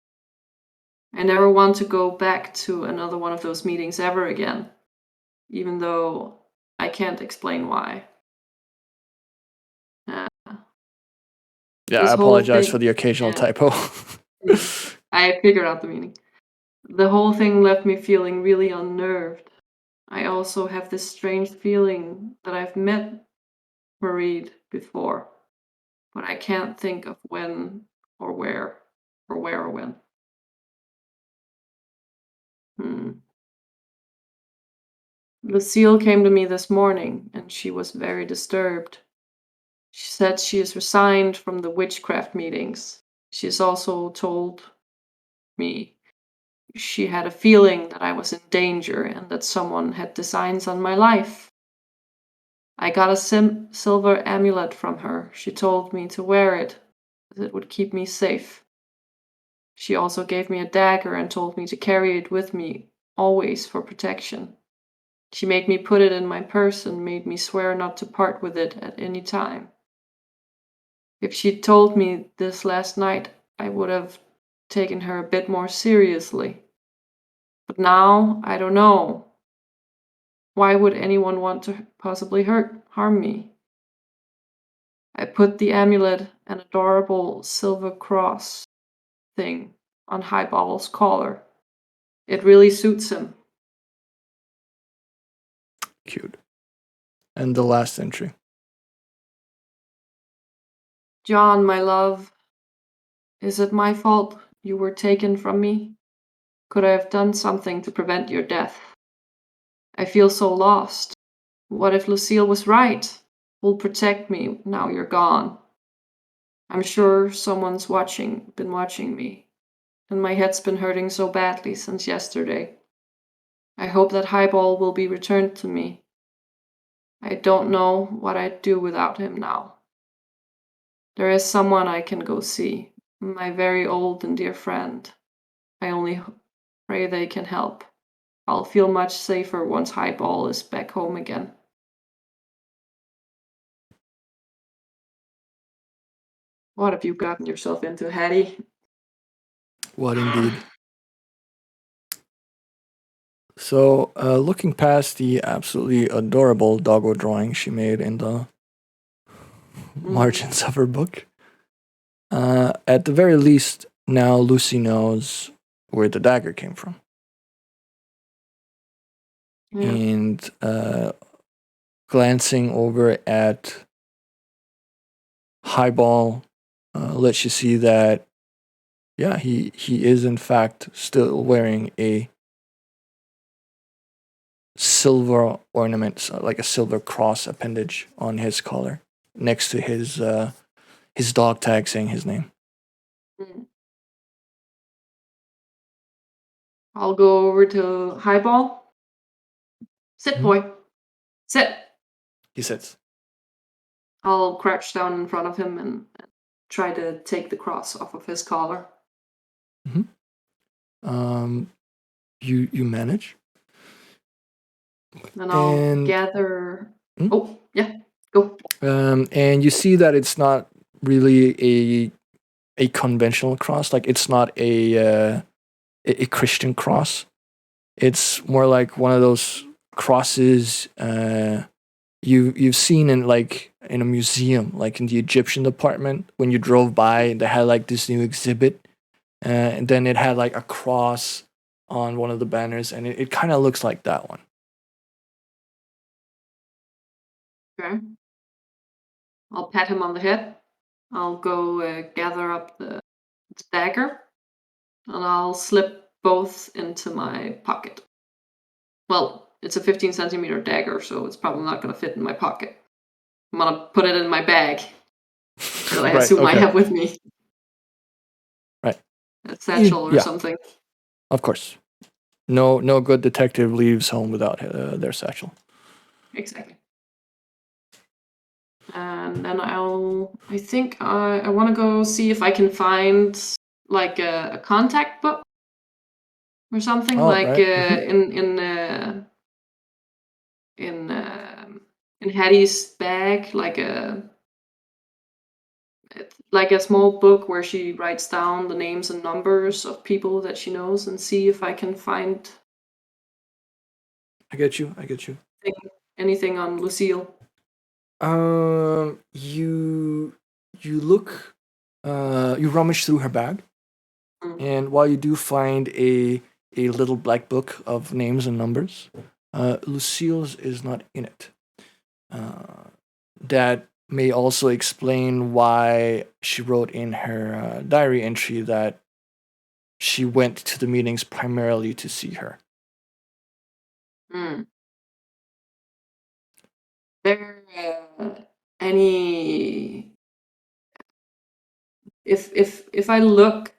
I never want to go back to another one of those meetings ever again, even though I can't explain why. Yeah, I This whole apologize thing, for the occasional yeah, typo. I figured out the meaning. The whole thing left me feeling really unnerved. I also have this strange feeling that I've met Mareed before, but I can't think of when or where or when. Lucille came to me this morning, and she was very disturbed. She said she is resigned from the witchcraft meetings. She has also told me she had a feeling that I was in danger and that someone had designs on my life. I got a silver amulet from her. She told me to wear it, as it would keep me safe. She also gave me a dagger and told me to carry it with me, always for protection. She made me put it in my purse and made me swear not to part with it at any time. If she'd told me this last night, I would have taken her a bit more seriously. But now, I don't know. Why would anyone want to possibly harm me? I put the amulet, an adorable silver cross thing, on Highball's collar. It really suits him. Cute. And the last entry. John, my love, is it my fault you were taken from me? Could I have done something to prevent your death? I feel so lost. What if Lucille was right? Who'll protect me now you're gone? I'm sure someone's been watching me, and my head's been hurting so badly since yesterday. I hope that Highball will be returned to me. I don't know what I'd do without him now. There is someone I can go see, my very old and dear friend. I only pray they can help. I'll feel much safer once Highball is back home again. What have you gotten yourself into, Hattie? What indeed. So, looking past the absolutely adorable doggo drawing she made in the margins of her book, at the very least, now Lucy knows where the dagger came from. Yeah. And glancing over at Highball lets you see that, yeah, he is in fact still wearing a silver ornament, so like a silver cross appendage on his collar, next to his dog tag saying his name. I'll go over to Highball. Sit, boy. Sit. He sits. I'll crouch down in front of him and try to take the cross off of his collar. You manage. Then I'll gather. Oh, yeah, go. And you see that it's not really a conventional cross. Like, it's not a Christian cross. It's more like one of those crosses you've seen in in a museum, like in the Egyptian department, when you drove by, they had like this new exhibit, and then it had like a cross on one of the banners, and it kind of looks like that one. Okay. I'll pat him on the head. I'll go gather up the dagger, and I'll slip both into my pocket. Well, it's a 15 centimeter dagger, so it's probably not going to fit in my pocket. I'm going to put it in my bag that I Right. assume I Okay. have with me. Right. A satchel or Yeah. something. Of course. No good detective leaves home without their satchel. Exactly. And then I think I want to go see if I can find like a contact book or something, Oh, like right. Mhm. in Hattie's bag, like a small book where she writes down the names and numbers of people that she knows, and see if I can find I get you. anything on Lucille. You look, you rummage through her bag, Mm. and while you do find a little black book of names and numbers, Lucille's is not in it. That may also explain why she wrote in her diary entry that she went to the meetings primarily to see her. Mm. There any if I look,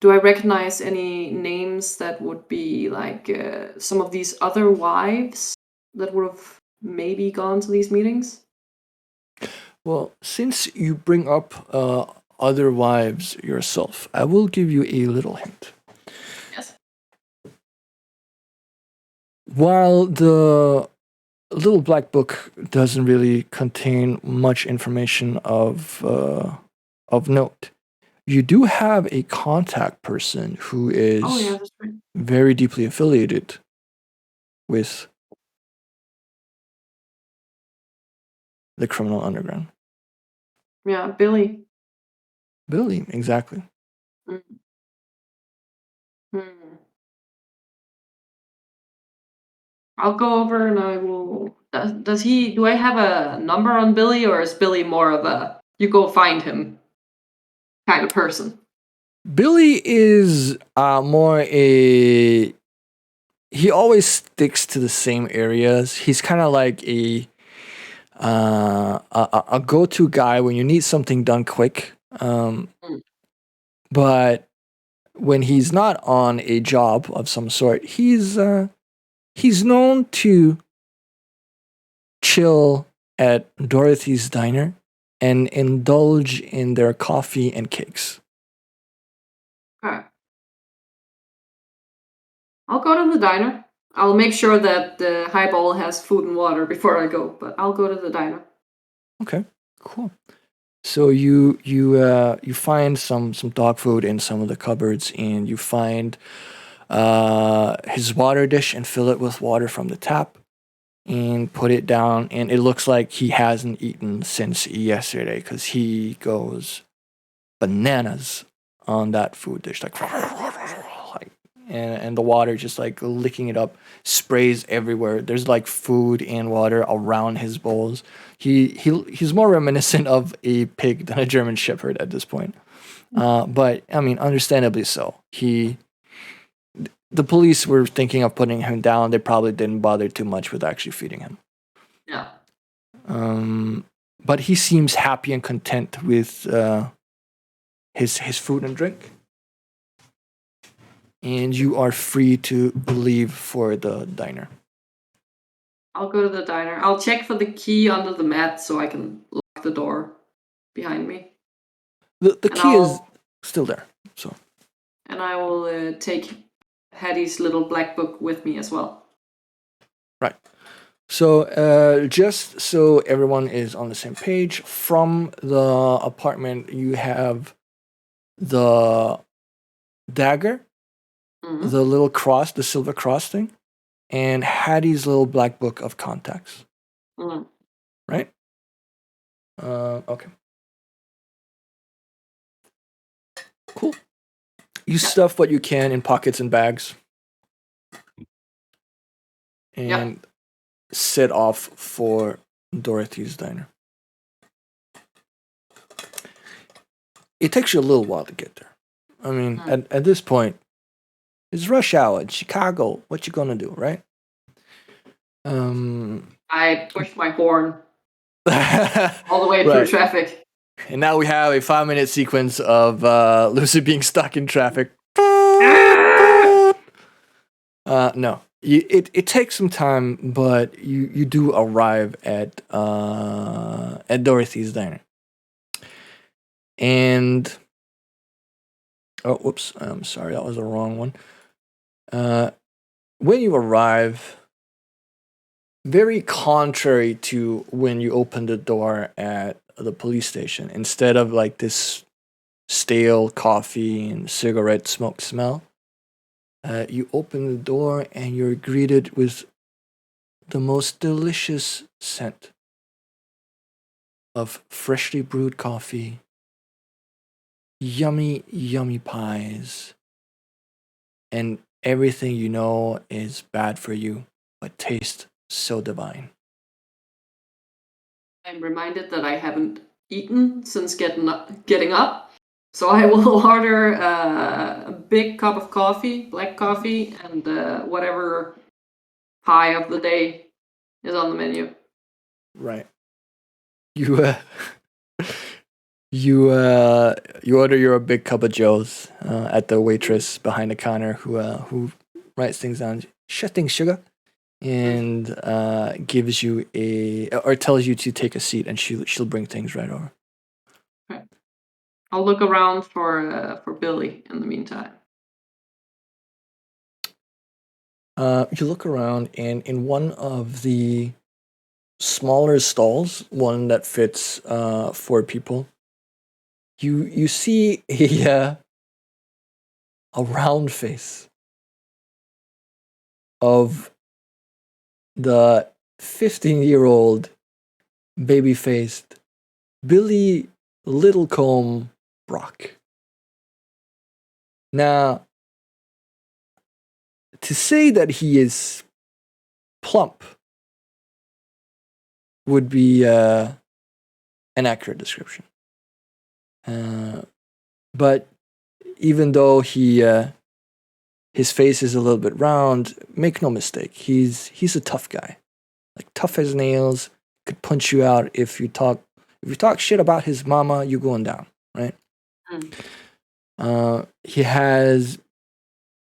do I recognize any names that would be like some of these other wives that would have maybe gone to these meetings? Well, since you bring up other wives yourself, I will give you a little hint. Yes. While the little black book doesn't really contain much information of note, you do have a contact person who Oh yeah, is that's right. very deeply affiliated with the criminal underground. Yeah, Billy. Billy, exactly. Mm. Hmm. I'll go over and I will. Does he? Do I have a number on Billy, or is Billy more of a you go find him kind of person? Billy is more a. He always sticks to the same areas. He's kind of like a go-to guy when you need something done quick. Mm. But when he's not on a job of some sort, he's known to chill at Dorothy's diner and indulge in their coffee and cakes. Okay. I'll go to the diner. I'll make sure that the highball has food and water before I go, but I'll go to the diner. Okay, cool. So you find some dog food in some of the cupboards, and you find his water dish and fill it with water from the tap and put it down. And it looks like he hasn't eaten since yesterday because he goes bananas on that food dish, like and the water just like licking it up, sprays everywhere. There's like food and water around his bowls. He's more reminiscent of a pig than a German Shepherd at this point. But I mean, understandably so. The police were thinking of putting him down. They probably didn't bother too much with actually feeding him. Yeah. But he seems happy and content with his food and drink. And you are free to leave for the diner. I'll go to the diner. I'll check for the key under the mat so I can lock the door behind me. The And key is I'll still there. So and I will take Hattie's little black book with me as well. right. So just so everyone is on the same page, from the apartment you have the dagger, Mm-hmm. the little cross, the silver cross thing, and Hattie's little black book of contacts. Right? Okay. Cool. You stuff what you can in pockets and bags. And set off for Dorothy's diner. It takes you a little while to get there. I mean, at this point, it's rush hour in Chicago. What you gonna do, right? I pushed my horn all the way through traffic. And now we have a 5-minute sequence of Lucy being stuck in traffic. No. It takes some time, but you do arrive at Dorothy's diner. And whoops, I'm sorry, that was the wrong one. When you arrive, very contrary to when you open the door at the police station, instead of like this stale coffee and cigarette smoke smell, you open the door and you're greeted with the most delicious scent of freshly brewed coffee, yummy, yummy pies, and everything you know is bad for you, but tastes so divine. I'm reminded that I haven't eaten since getting up. So I will order a big cup of coffee, black coffee, and whatever pie of the day is on the menu. Right. You you order your big cup of Joe's at the waitress behind the counter who writes things down. Sure thing, sugar. And gives you or tells you to take a seat, and she'll bring things right over. Okay. I'll look around for Billy in the meantime. You look around, and in one of the smaller stalls, one that fits 4 people, you see a round face of the 15-year-old baby-faced Billy Littlecombe Brock. Now, to say that he is plump would be an accurate description. But even though his face is a little bit round, make no mistake, he's a tough guy. Like tough as nails, could punch you out if you talk shit about his mama, you're going down, right? He has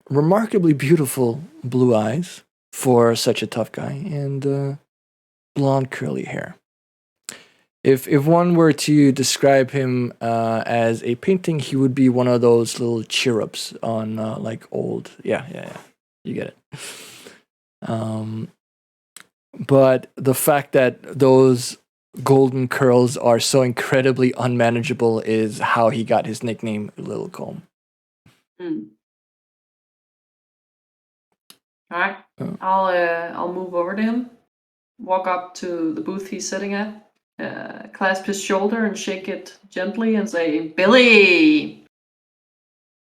remarkably beautiful blue eyes for such a tough guy, and blonde curly hair. If one were to describe him as a painting, he would be one of those little cherubs on like old. Yeah. You get it. But the fact that those golden curls are so incredibly unmanageable is how he got his nickname, Littlecombe. All right. I'll move over to him, walk up to the booth he's sitting at, clasp his shoulder and shake it gently and say, Billy!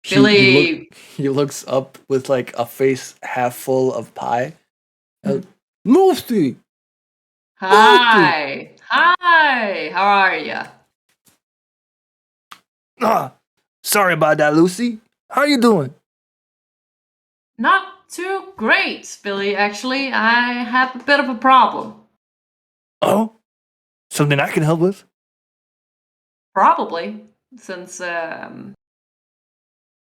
Billy! He looks up with like a face half full of pie. Lucy! Hi! Hi! How are ya? Sorry about that, Lucy. How you doing? Not too great, Billy, actually. I have a bit of a problem. Oh? Something I can help with? Probably, since it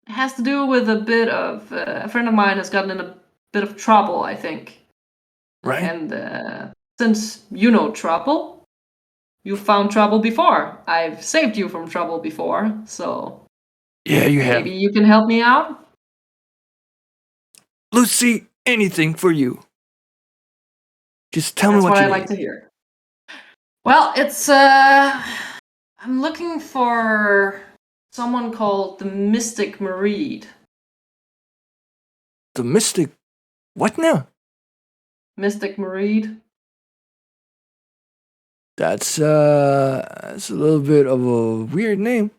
has to do with a bit of... a friend of mine has gotten in a bit of trouble, I think. Right. And since you know trouble, you found trouble before. I've saved you from trouble before, so... Yeah, you have. Maybe you can help me out? Lucy, anything for you. Just tell me what you need. That's what I like to hear. Well, it's... I'm looking for someone called the Mystic Mareed. The Mystic... What now? Mystic Mareed. That's a little bit of a weird name.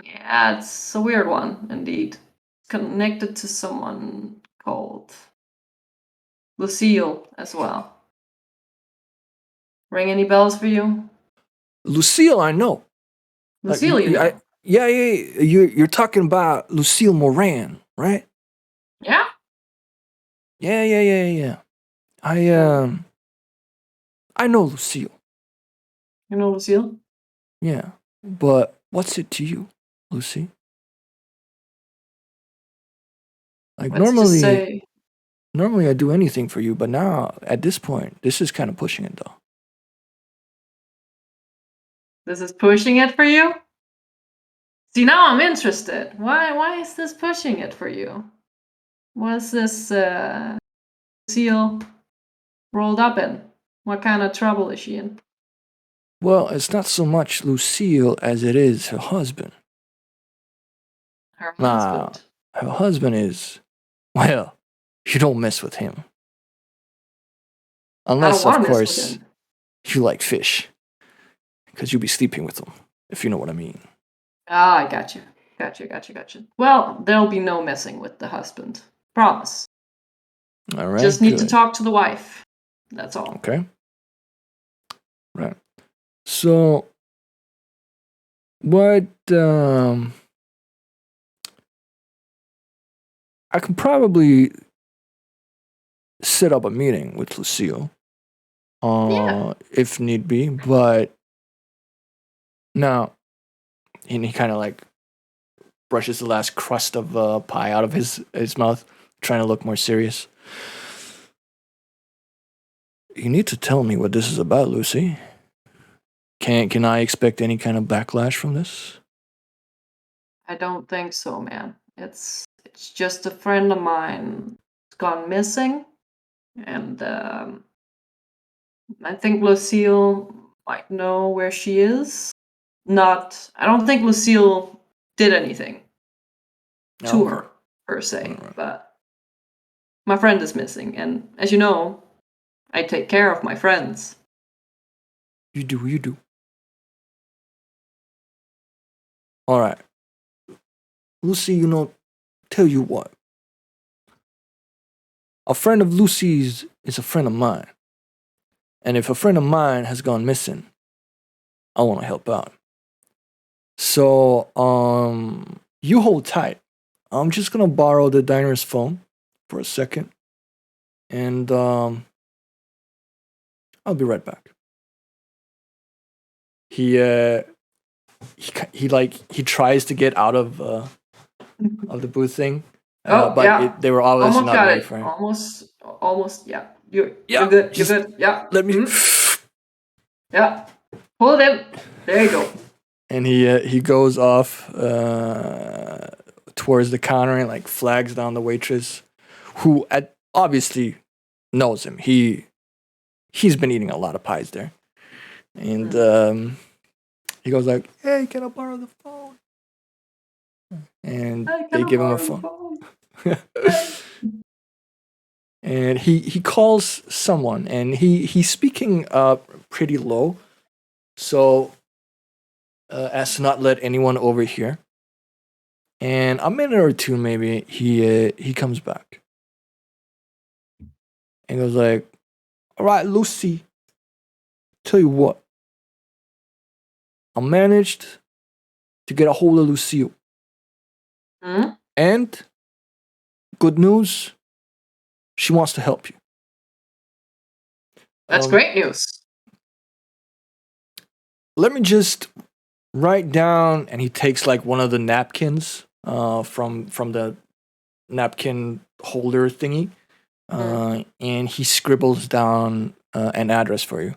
Yeah, it's a weird one, indeed. Connected to someone called Lucille as well. Ring any bells for you? Lucille, I know. Lucille, you know. Yeah. You're talking about Lucille Moran, right? Yeah? Yeah. I know Lucille. You know Lucille? Yeah, but what's it to you, Lucy? Like Let's just say normally I do anything for you, but now at this point, this is kind of pushing it though. this is pushing it for you? See, now I'm interested. Why is this pushing it for you? What's this Lucille rolled up in? What kind of trouble is she in? Well, it's not so much Lucille as it is her husband. Her Nah, husband. her husband is, well, you don't mess with him. I don't Unless, want of to mess with course, him. you like fish. Because you'll be sleeping with them, if you know what I mean. Ah, I got you. Gotcha. Well, there'll be no messing with the husband. Promise. All right, Just need to good. talk to the wife. That's all. Okay. Right. So, what, I can probably set up a meeting with Lucille, Yeah. if need be, but now, and he kind of like brushes the last crust of pie out of his mouth, trying to look more serious. You need to tell me what this is about, Lucy. Can I expect any kind of backlash from this? I don't think so, man. It's just a friend of mine gone missing, and I think Lucille might know where she is. I don't think Lucille did anything to Okay. her per se, All right. but my friend is missing, and as you know, I take care of my friends. You do. All right. Lucy, tell you what. A friend of Lucy's is a friend of mine. And if a friend of mine has gone missing, I want to help out. So, you hold tight. I'm just gonna borrow the diner's phone for a second, and I'll be right back. He tries to get out of the booth thing, Oh but yeah, they were obviously almost not got ready it. for him. Almost. Yeah, you're Yeah, good. You're just good. Yeah. let me. Yeah. Pull it in. There you go. And he goes off towards the counter and like flags down the waitress, who obviously knows him. He's been eating a lot of pies there, and he goes like, "Hey, can I borrow the phone?" And Hey, they can I give him a borrow the phone, phone? Hey. and he calls someone, and he's speaking pretty low, so as to not let anyone overhear. And a minute or two, maybe he comes back and goes like, "All right, Lucy, tell you what, I managed to get a hold of Lucille, Hmm? and good news, she wants to help you." That's Um, great news. Let me just write down, and he takes like one of the napkins from the napkin holder thingy, and he scribbles down an address for you.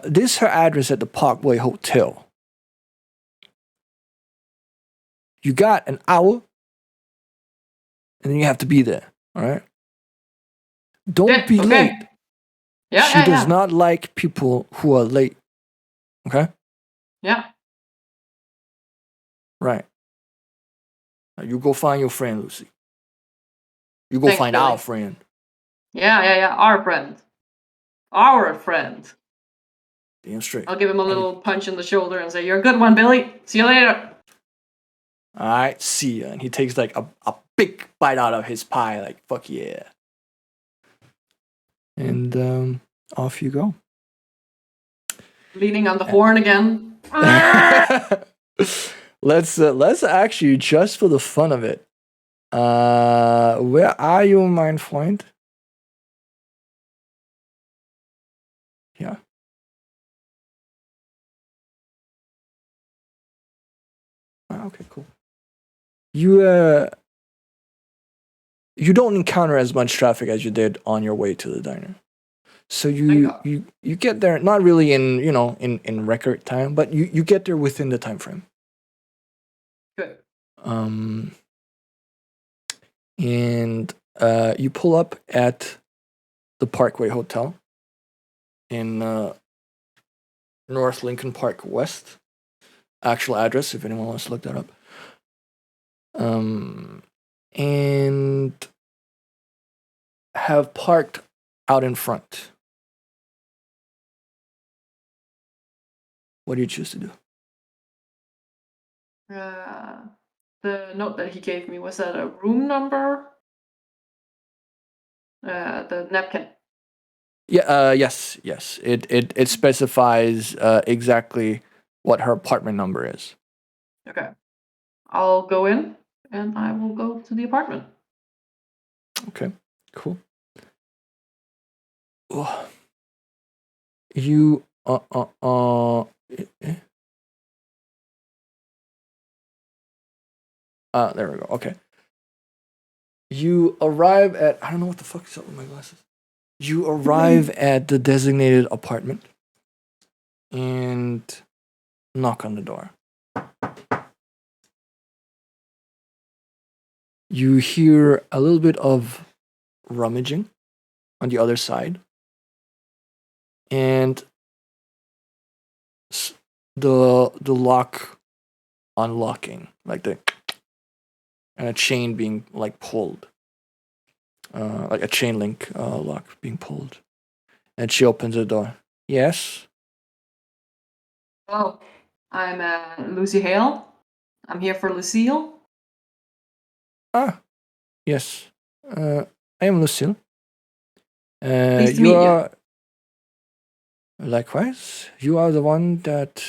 This is her address at the Parkway Hotel. You got an hour, and then you have to be there. All right. Don't Okay. be Okay. late. Yeah. She Yeah. does Yeah. not like people who are late. Okay. Yeah. Right. Now you go find your friend, Lucy. You go Thanks, find our Billy. friend. Yeah. Our friend. Our friend. Damn straight. I'll give him a little punch in the shoulder and say, "You're a good one, Billy. See you later." All right, see ya. And he takes like a big bite out of his pie, like fuck yeah. And off you go. Leaning on the horn again. Let's actually, just for the fun of it, where are you, mein Freund? Yeah. Okay, cool. You don't encounter as much traffic as you did on your way to the diner. So you get there, not really in record time, but you get there within the time frame. Good. And you pull up at the Parkway Hotel in North Lincoln Park West. Actual address, if anyone wants to look that up. And have parked out in front. What do you choose to do? The note that he gave me, was that a room number? The napkin. Yeah. Yes. It specifies exactly what her apartment number is. Okay. I'll go in and I will go to the apartment. Okay. Cool. Oh. You there we go. Okay. You arrive at, I don't know what the fuck is up with my glasses. You arrive at the designated apartment and knock on the door. You hear a little bit of rummaging on the other side, and the lock unlocking, like and a chain being like pulled, like a chain link lock being pulled, and she opens the door. Yes. Hello, I'm Lucy Hale. I'm here for Lucille. Ah, yes. I am Lucille. Pleased to meet you. Likewise. You are the one that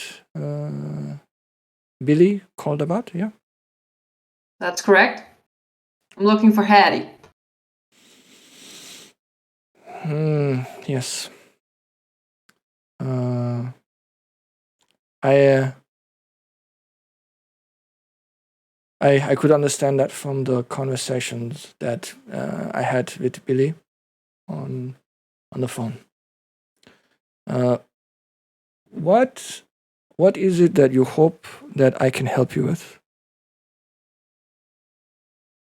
Billy called about, yeah? That's correct. I'm looking for Hattie. Yes. I could understand that from the conversations that I had with Billy on the phone. What is it that you hope that I can help you with?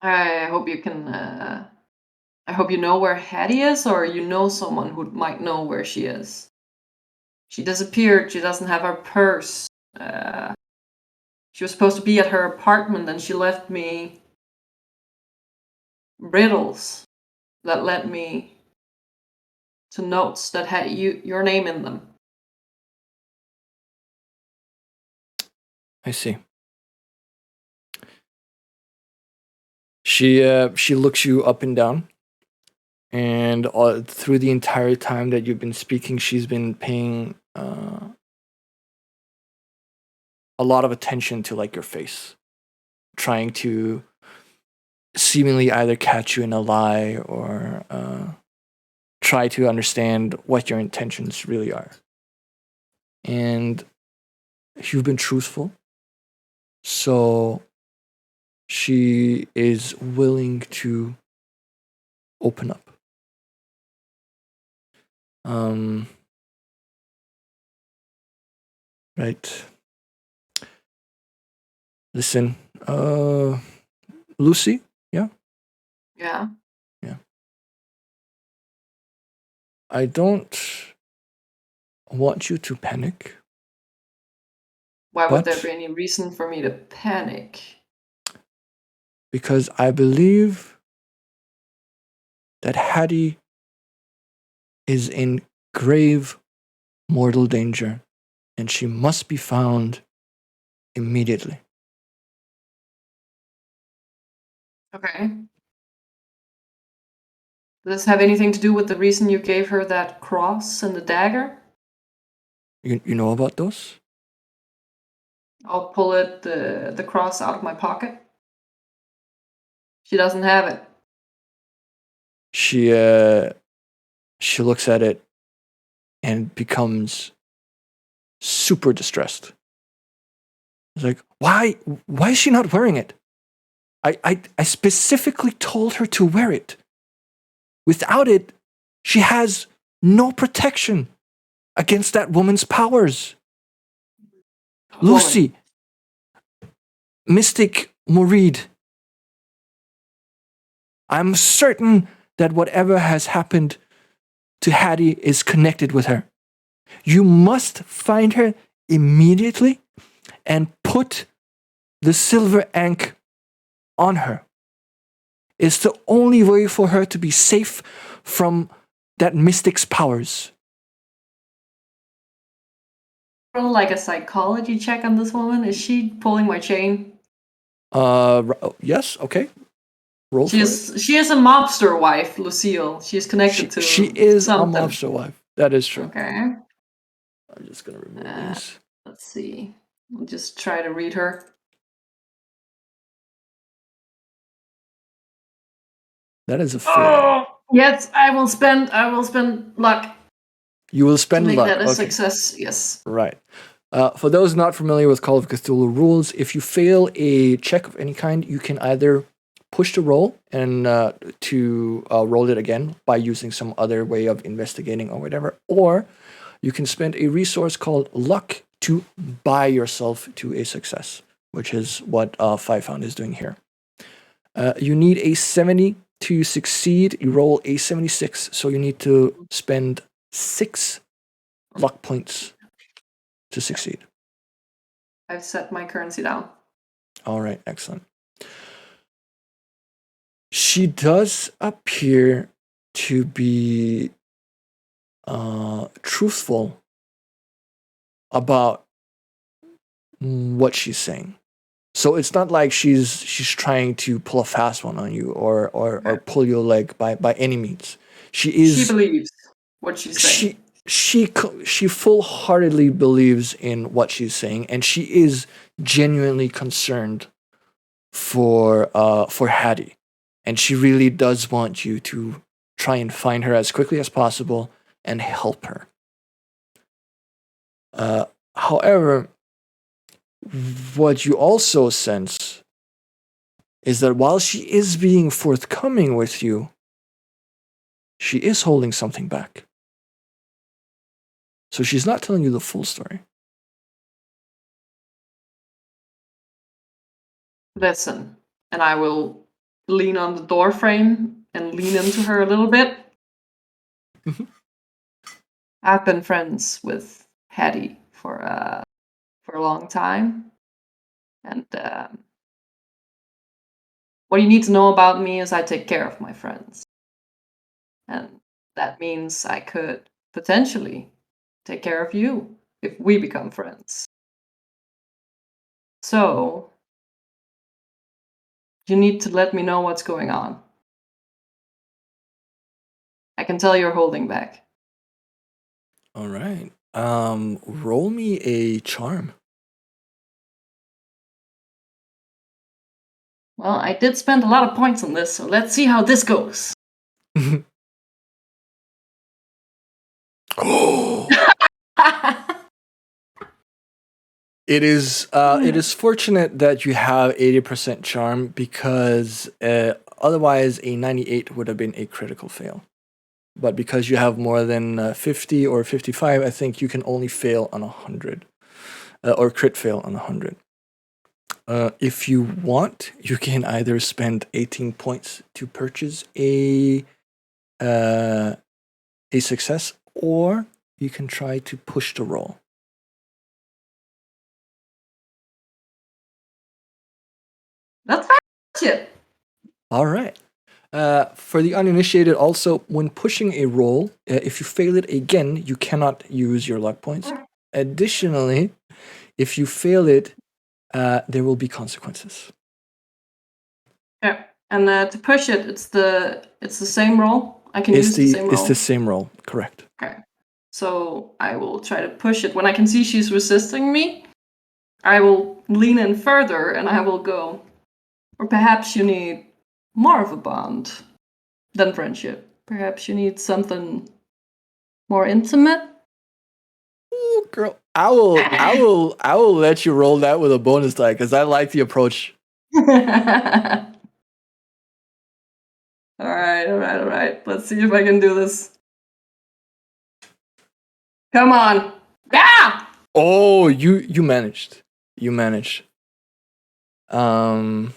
I hope you can. I hope you know where Hattie is, or you know someone who might know where she is. She disappeared. She doesn't have her purse. She was supposed to be at her apartment, and she left me riddles that led me to notes that had your name in them. I see. She looks you up and down, and through the entire time that you've been speaking, she's been paying a lot of attention to like your face, trying to seemingly either catch you in a lie or try to understand what your intentions really are. And you've been truthful, so she is willing to open up. Right. Listen, Lucy, yeah? Yeah. Yeah. I don't want you to panic. Why would there be any reason for me to panic? Because I believe that Hattie is in grave mortal danger, and she must be found immediately. Okay. Does this have anything to do with the reason you gave her that cross and the dagger? You know about those? I'll pull the cross out of my pocket. She doesn't have it. She looks at it and becomes super distressed. It's like, why is she not wearing it? I specifically told her to wear it. Without it, she has no protection against that woman's powers. Lucy, Mystic Murid, I'm certain that whatever has happened to Hattie is connected with her. You must find her immediately and put the silver ankh on her. It's the only way for her to be safe from that mystic's powers. Like a psychology check on this woman. Is she pulling my chain? Yes, okay. Roll She for is. it. She is a mobster wife, Lucille. She's connected to. She is something. a mobster wife. That is true. Okay. I'm just gonna remove these. Let's see. I'll just try to read her. That is a fail. Oh yes, I will spend luck. You will spend to make luck. that a Okay. success. Yes. Right. For those not familiar with Call of Cthulhu rules, if you fail a check of any kind, you can either push the roll and to roll it again by using some other way of investigating or whatever, or you can spend a resource called luck to buy yourself to a success, which is what FiveFound is doing here. You need a 70 to succeed. You roll a 76, so you need to spend 6 luck points to succeed. I've set my currency down. All right, excellent. She does appear to be truthful about what she's saying. So it's not like she's trying to pull a fast one on you or pull your leg by any means. She believes what she's saying. She full-heartedly believes in what she's saying, and she is genuinely concerned for Hattie, and she really does want you to try and find her as quickly as possible and help her. However, what you also sense is that while she is being forthcoming with you, she is holding something back. So she's not telling you the full story. Listen, and I will lean on the door frame and lean into her a little bit. I've been friends with Hattie for a long time, and what you need to know about me is I take care of my friends, and that means I could potentially take care of you if we become friends. So you need to let me know what's going on. I can tell you're holding back. All right. Roll me a charm. Well, I did spend a lot of points on this, so let's see how this goes. It is fortunate that you have 80% charm, because otherwise a 98 would have been a critical fail. But because you have more than 50 or 55, I think you can only fail on 100, or crit fail on 100. If you want, you can either spend 18 points to purchase a success, or you can try to push the roll. That's shit. All right. For the uninitiated, also, when pushing a roll, if you fail it again, you cannot use your luck points. Additionally, if you fail it, there will be consequences. Yeah. And to push it, it's the same roll. I can use the same roll. It's the same roll, correct. Okay. So I will try to push it. When I can see she's resisting me, I will lean in further and I will go. Or perhaps you need more of a bond than friendship. Perhaps you need something more intimate. Ooh, girl, I will let you roll that with a bonus die because I like the approach. All right. Let's see if I can do this. Come on. Ah! Oh, you managed. You managed. Right.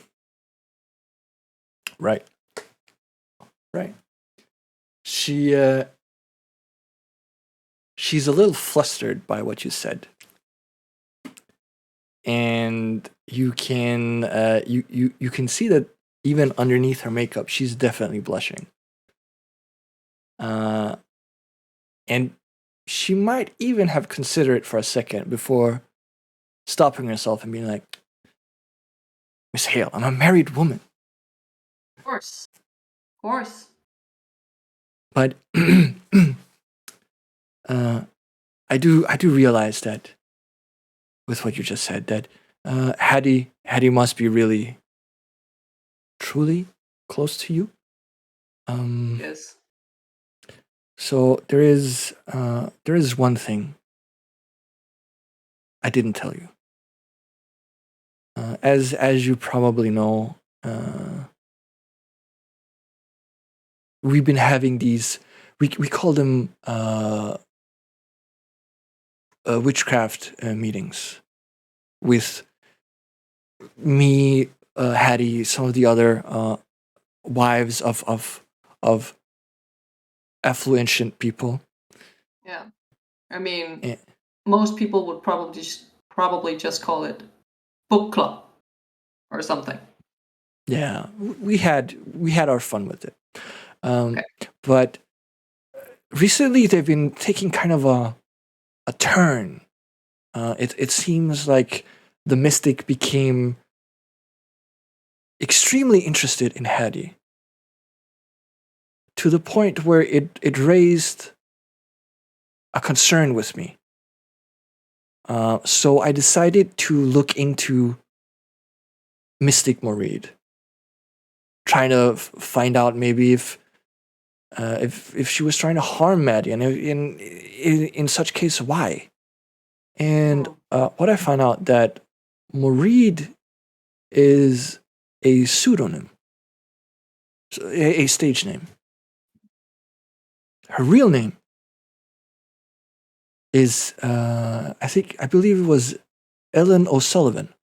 She's a little flustered by what you said. And you can you can see that even underneath her makeup, she's definitely blushing. And she might even have considered it for a second before stopping herself and being like, Miss Hale, I'm a married woman. Of course. But I do realize that with what you just said, that Hattie must be really truly close to you. Yes. So there is one thing I didn't tell you. As you probably know, we've been having these. We call them witchcraft meetings with me, Hattie, some of the other wives of affluent people. Yeah. I mean, Eh, most people would probably just call it book club or something. Yeah, we had our fun with it. Okay. But recently they've been taking kind of a turn. It seems like the mystic became extremely interested in Hattie to the point where it raised a concern with me. So I decided to look into Mystic Moreed, trying to find out maybe if she was trying to harm Maddie, and in such case, why? And what I found out that Moreed is a pseudonym, a stage name. Her real name is I believe it was Ellen O'Sullivan.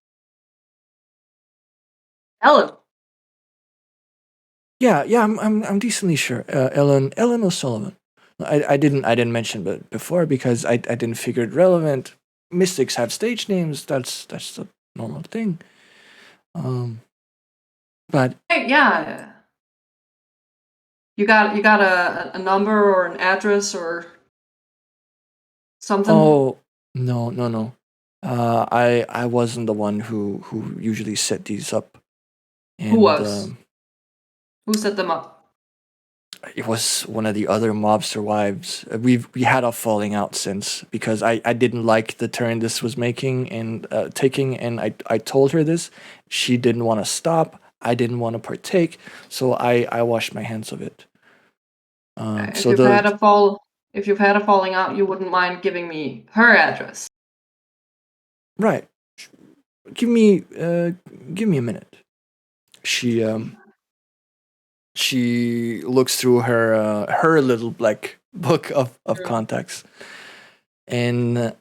Ellen. Yeah, I'm decently sure. Ellen O'Sullivan. I didn't mention it before because I didn't figure it relevant. Mystics have stage names. That's the normal thing. But Hey, yeah. You got a number or an address or something? oh no. I wasn't the one who usually set these up. Who And was? Who set them up? it was one of the other mobster wives. We had a falling out since because I didn't like the turn this was making and taking, and I told her this. She didn't want to stop. I didn't want to partake, so I washed my hands of it. If you've had a falling out, you wouldn't mind giving me her address. Right. Give me a minute. She looks through her little black book of contacts and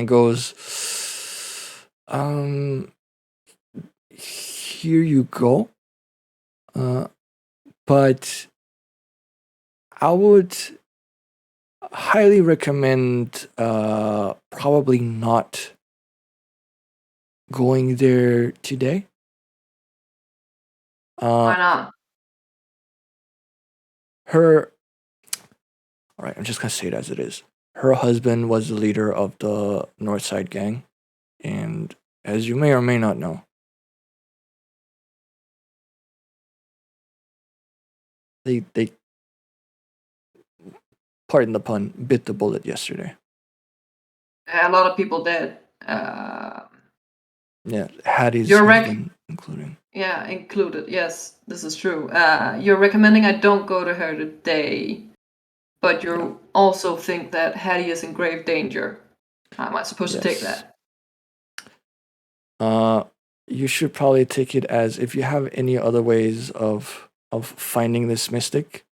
goes, here you go. But I would highly recommend probably not going there today. Why not? Her, all right, I'm just gonna say it as it is. Her husband was the leader of the Northside gang, and as you may or may not know, they pardon the pun, bit the bullet yesterday. A lot of people did. Yeah, Hattie's Your husband including. Yeah, included. Yes, this is true. You're recommending I don't go to her today, but you also think that Hattie is in grave danger. How am I supposed to take Yes. that? You should probably take it as if you have any other ways of finding this mystic.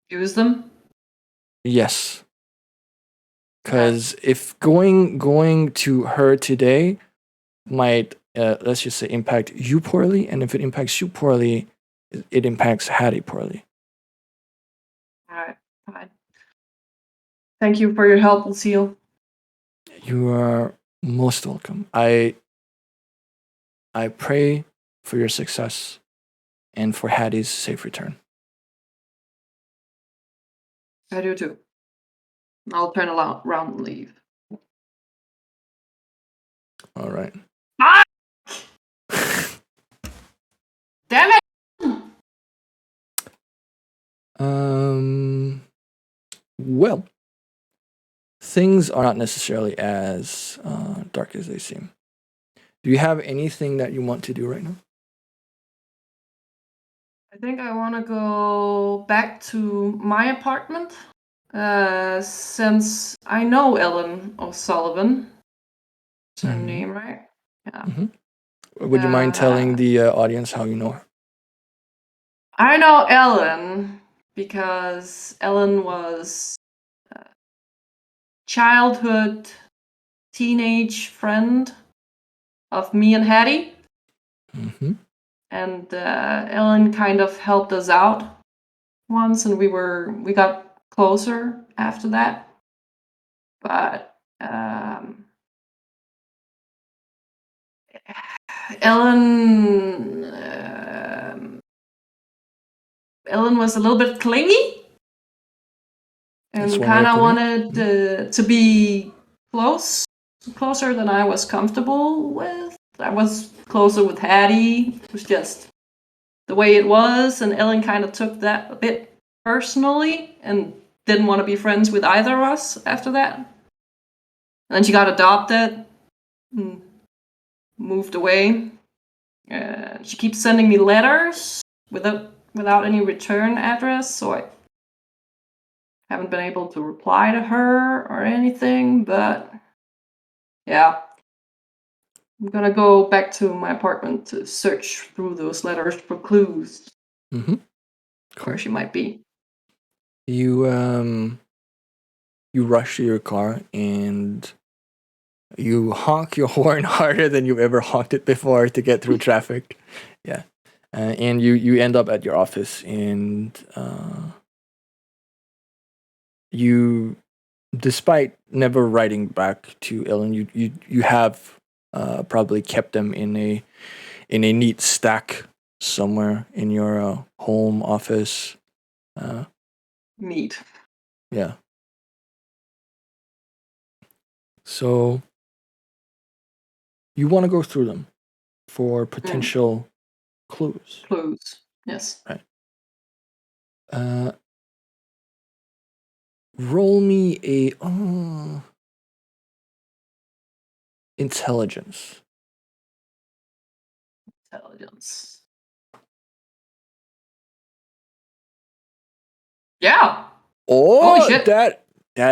Use them? Yes. Because if going to her today might let's just say impact you poorly, and if it impacts you poorly, it impacts Hattie poorly. Alright, fine. Thank you for your help, Lucille. You are most welcome. I pray for your success and for Hattie's safe return. I do too. I'll turn around and leave. All right. Ah! Damn it! Well, things are not necessarily as dark as they seem. Do you have anything that you want to do right now? I think I want to go back to my apartment. Since I know Ellen O'Sullivan. Is her name right? Yeah. Mm-hmm. Would you mind telling the audience how you know her? I know Ellen because Ellen was a childhood teenage friend of me and Hattie. Mm-hmm. And Ellen kind of helped us out once, and we got closer after that. But Ellen was a little bit clingy and kind of wanted to be closer than I was comfortable with. I was closer with Hattie. It was just the way it was, and Ellen kind of took that a bit personally and didn't want to be friends with either of us after that. And then she got adopted and moved away. She keeps sending me letters without any return address, so I haven't been able to reply to her or anything, but yeah. I'm gonna go back to my apartment to search through those letters for clues. Mm-hmm. Cool. Where she might be. You rush to your car and you honk your horn harder than you've ever honked it before to get through traffic. Yeah. And you end up at your office, and you, despite never writing back to Ellen, you have probably kept them in a neat stack somewhere in your home office. Neat. Yeah. So you want to go through them for potential clues. Clues, yes. Right. Roll me a intelligence. Intelligence. Yeah. Oh, holy shit! That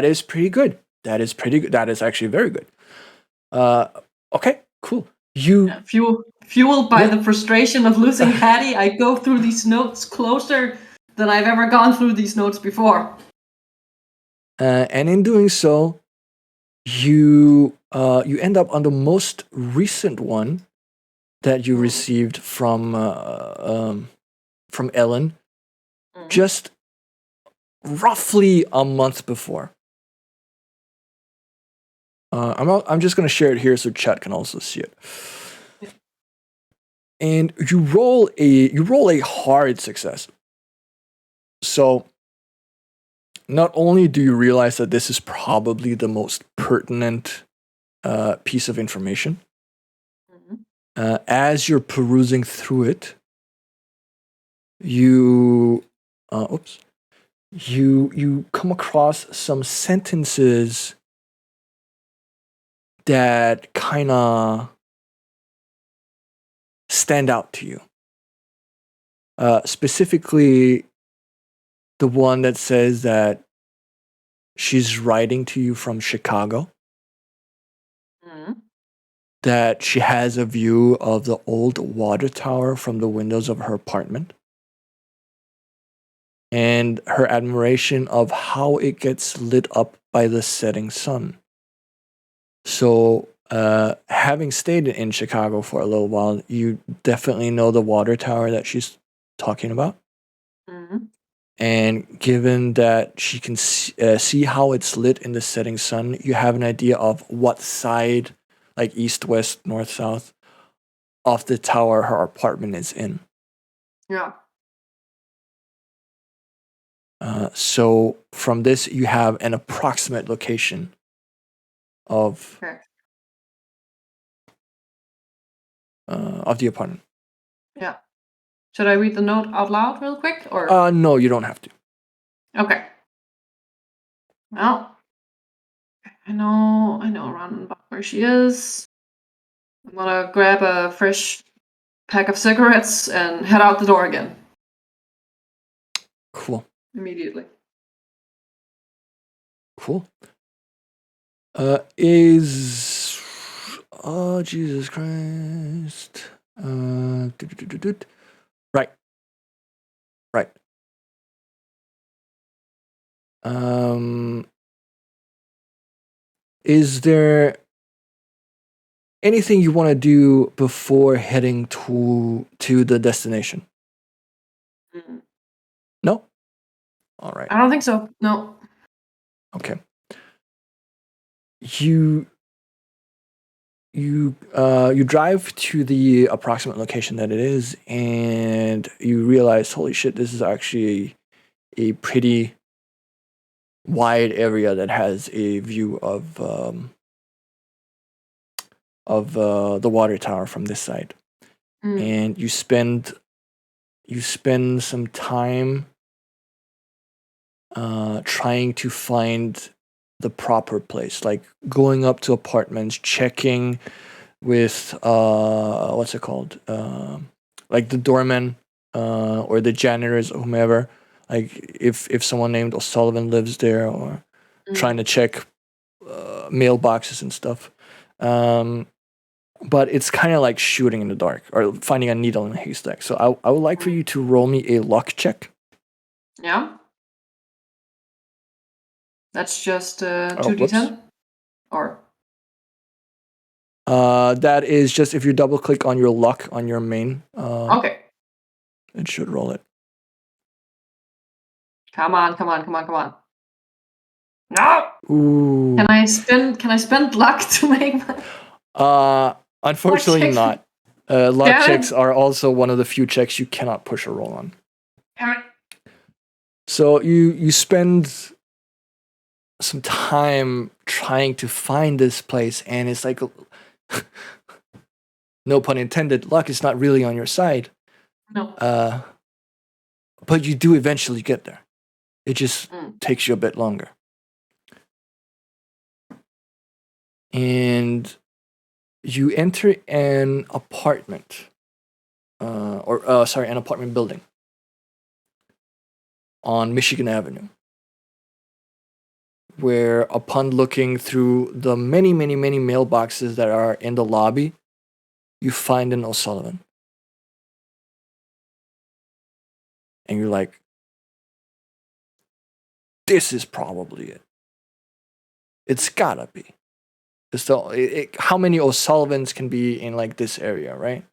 is pretty good. That is pretty good. That is actually very good. Okay, cool. Fueled by the frustration of losing Hattie, I go through these notes closer than I've ever gone through these notes before. And in doing so, you end up on the most recent one that you received from Ellen, just roughly a month before. I'm just gonna share it here so chat can also see it. and you roll a hard success. So not only do you realize that this is probably the most pertinent piece of information, as you're perusing through it, you come across some sentences that kind of stand out to you. Specifically, the one that says that she's writing to you from Chicago, that she has a view of the old water tower from the windows of her apartment, and her admiration of how it gets lit up by the setting sun. So, having stayed in Chicago for a little while, you definitely know the water tower that she's talking about. And given that she can see how it's lit in the setting sun, you have an idea of what side, like east, west, north, south, of the tower her apartment is in. Yeah. So from this, you have an approximate location of the apartment. Yeah. Should I read the note out loud real quick, or? No, you don't have to. Okay. Well, I know around about where she is. I'm gonna grab a fresh pack of cigarettes and head out the door again. Cool. Immediately. Cool. Jesus Christ. Right. Is there anything you want to do before heading to the destination? No? All right. I don't think so. No. Okay. You drive to the approximate location that it is, and you realize, holy shit, this is actually a pretty wide area that has a view of the water tower from this side. And you spend some time trying to find the proper place, like going up to apartments, checking with what's it called, like the doorman or the janitors or whomever, like if someone named O'Sullivan lives there, or trying to check mailboxes and stuff. But it's kind of like shooting in the dark or finding a needle in a haystack. So I would like for you to roll me a luck check. Yeah. That's just 2d10? Or? That is just if you double click on your luck on your main. Okay. It should roll it. Come on. No! Ooh. Can I spend luck to make my... Unfortunately not. Luck checks are also one of the few checks you cannot push a roll on. So you spend some time trying to find this place, and it's like, no pun intended, luck is not really on your side. No. But you do eventually get there. It just takes you a bit longer. And you enter an apartment, an apartment building on Michigan Avenue, where upon looking through the many mailboxes that are in the lobby, you find an O'Sullivan. And you're like, this is probably it. It's gotta be. How many O'Sullivans can be in like this area, right?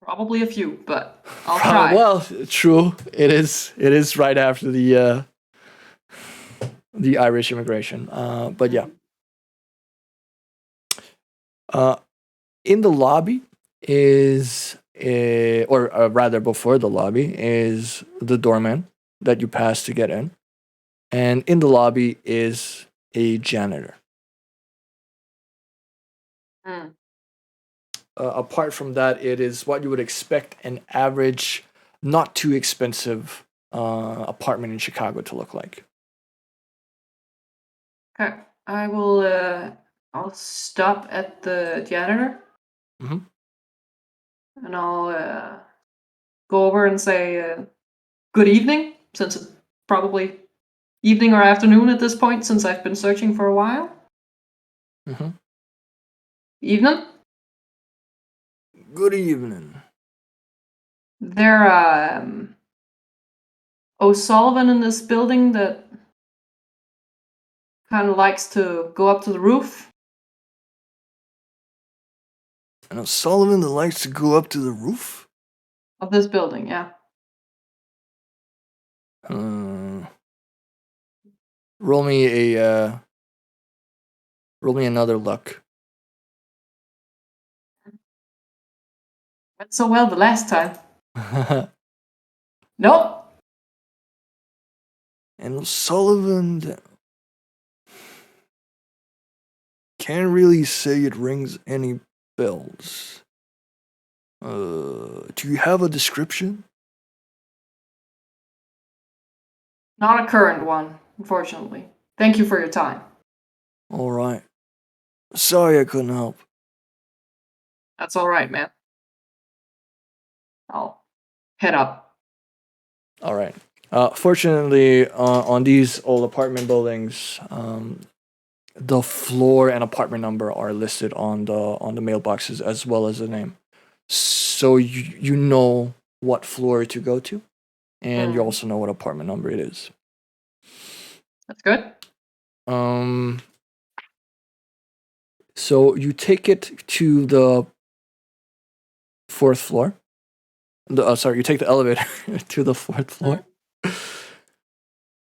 Probably a few, but I'll try. Well, true. It is right after the Irish immigration. But yeah. In the lobby is or rather before the lobby, is the doorman that you pass to get in. And in the lobby is a janitor. Hmm. Apart from that, it is what you would expect an average, not too expensive apartment in Chicago to look like. Okay. I will. I'll stop at the janitor. Mhm. And I'll go over and say, "Good evening," since it's probably evening or afternoon at this point, since I've been searching for a while. Mm-hmm. Evening. Good evening. There, O'Sullivan in this building that kind of likes to go up to the roof. And Sullivan that likes to go up to the roof? Of this building, yeah. Roll me another luck. Went so well the last time. Nope. And Sullivan can't really say it rings any bells. Do you have a description? Not a current one, unfortunately. Thank you for your time. All right. Sorry I couldn't help. That's all right, man. I'll head up. All right. Fortunately, on these old apartment buildings, the floor and apartment number are listed on the mailboxes as well as the name, so you know what floor to go to, and you also know what apartment number it is. That's good. So you take it to the fourth floor. You take the elevator to the fourth floor.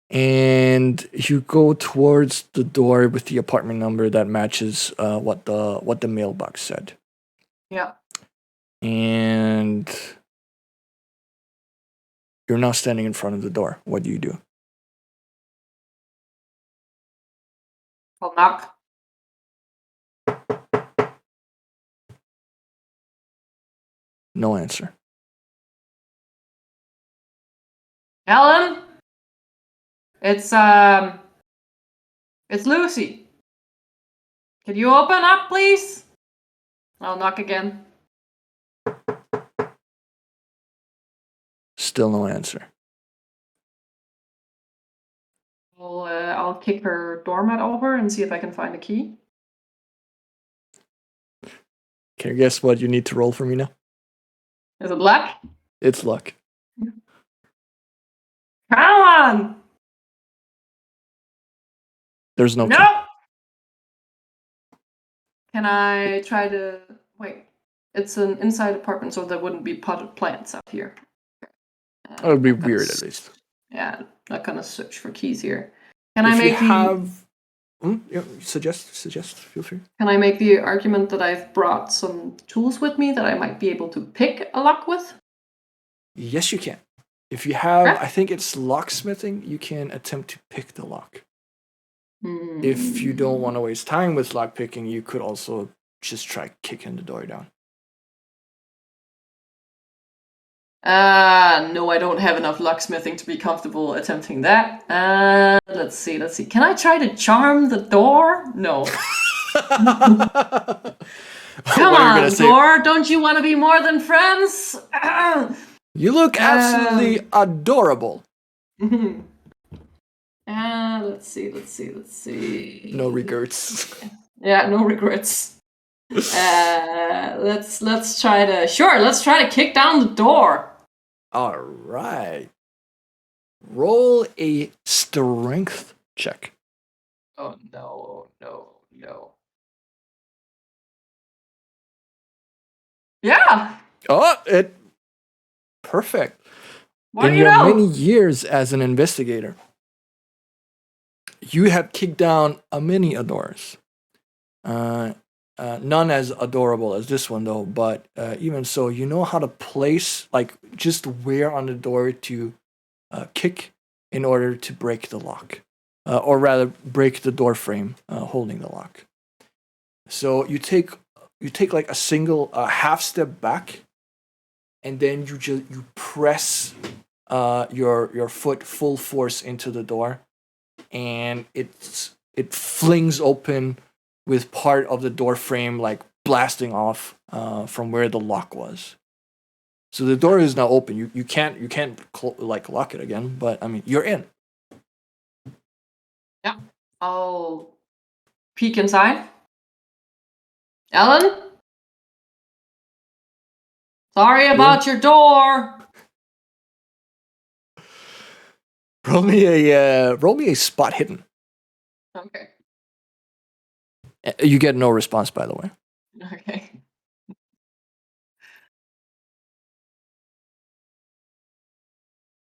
And you go towards the door with the apartment number that matches what the mailbox said. Yeah. And you're now standing in front of the door. What do you do? I'll knock. No answer. Ellen? It's Lucy. Can you open up, please? I'll knock again. Still no answer. I'll kick her doormat over and see if I can find a key. Can you guess what you need to roll for me now? Is it luck? It's luck. Come on! There's no key. Nope! Can I try to... Wait. It's an inside apartment, so there wouldn't be potted plants out here. That would be weird, at least. Yeah, not gonna search for keys here. Can I make suggest, feel free. Can I make the argument that I've brought some tools with me that I might be able to pick a lock with? Yes, you can. If you have, I think it's locksmithing, you can attempt to pick the lock. If you don't want to waste time with lock picking, you could also just try kicking the door down. No, I don't have enough locksmithing to be comfortable attempting that. Let's see. Can I try to charm the door? No. Come on, door. Don't you want to be more than friends? You look absolutely adorable. Let's see. No regrets. Yeah, no regrets. Let's try to kick down the door. All right. Roll a strength check. Oh no. Yeah. Oh, perfect. What In do you your know? many years as an investigator, you have kicked down a many doors. none as adorable as this one though. But even so, you know how to place like just where on the door to kick in order to break the lock, or rather break the door frame holding the lock. So you take like a single half step back, and then you press your foot full force into the door, and it flings open with part of the door frame like blasting off from where the lock was. So the door is now open. You can't like lock it again, but I mean you're in. Yeah. I'll peek inside. Ellen? Sorry about your door. Roll me a spot hidden. Okay. You get no response, by the way. Okay.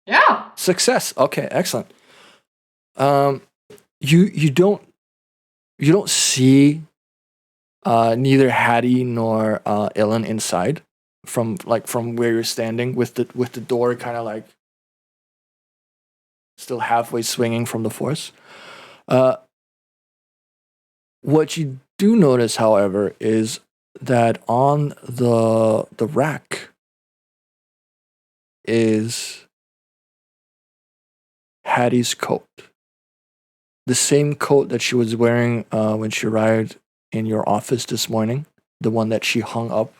Yeah. Success. Okay, excellent. Um, you don't see neither Hattie nor Ellen inside from where you're standing with the door kind of like still halfway swinging from the force. What you do notice, however, is that on the rack is Hattie's coat. The same coat that she was wearing when she arrived in your office this morning. The one that she hung up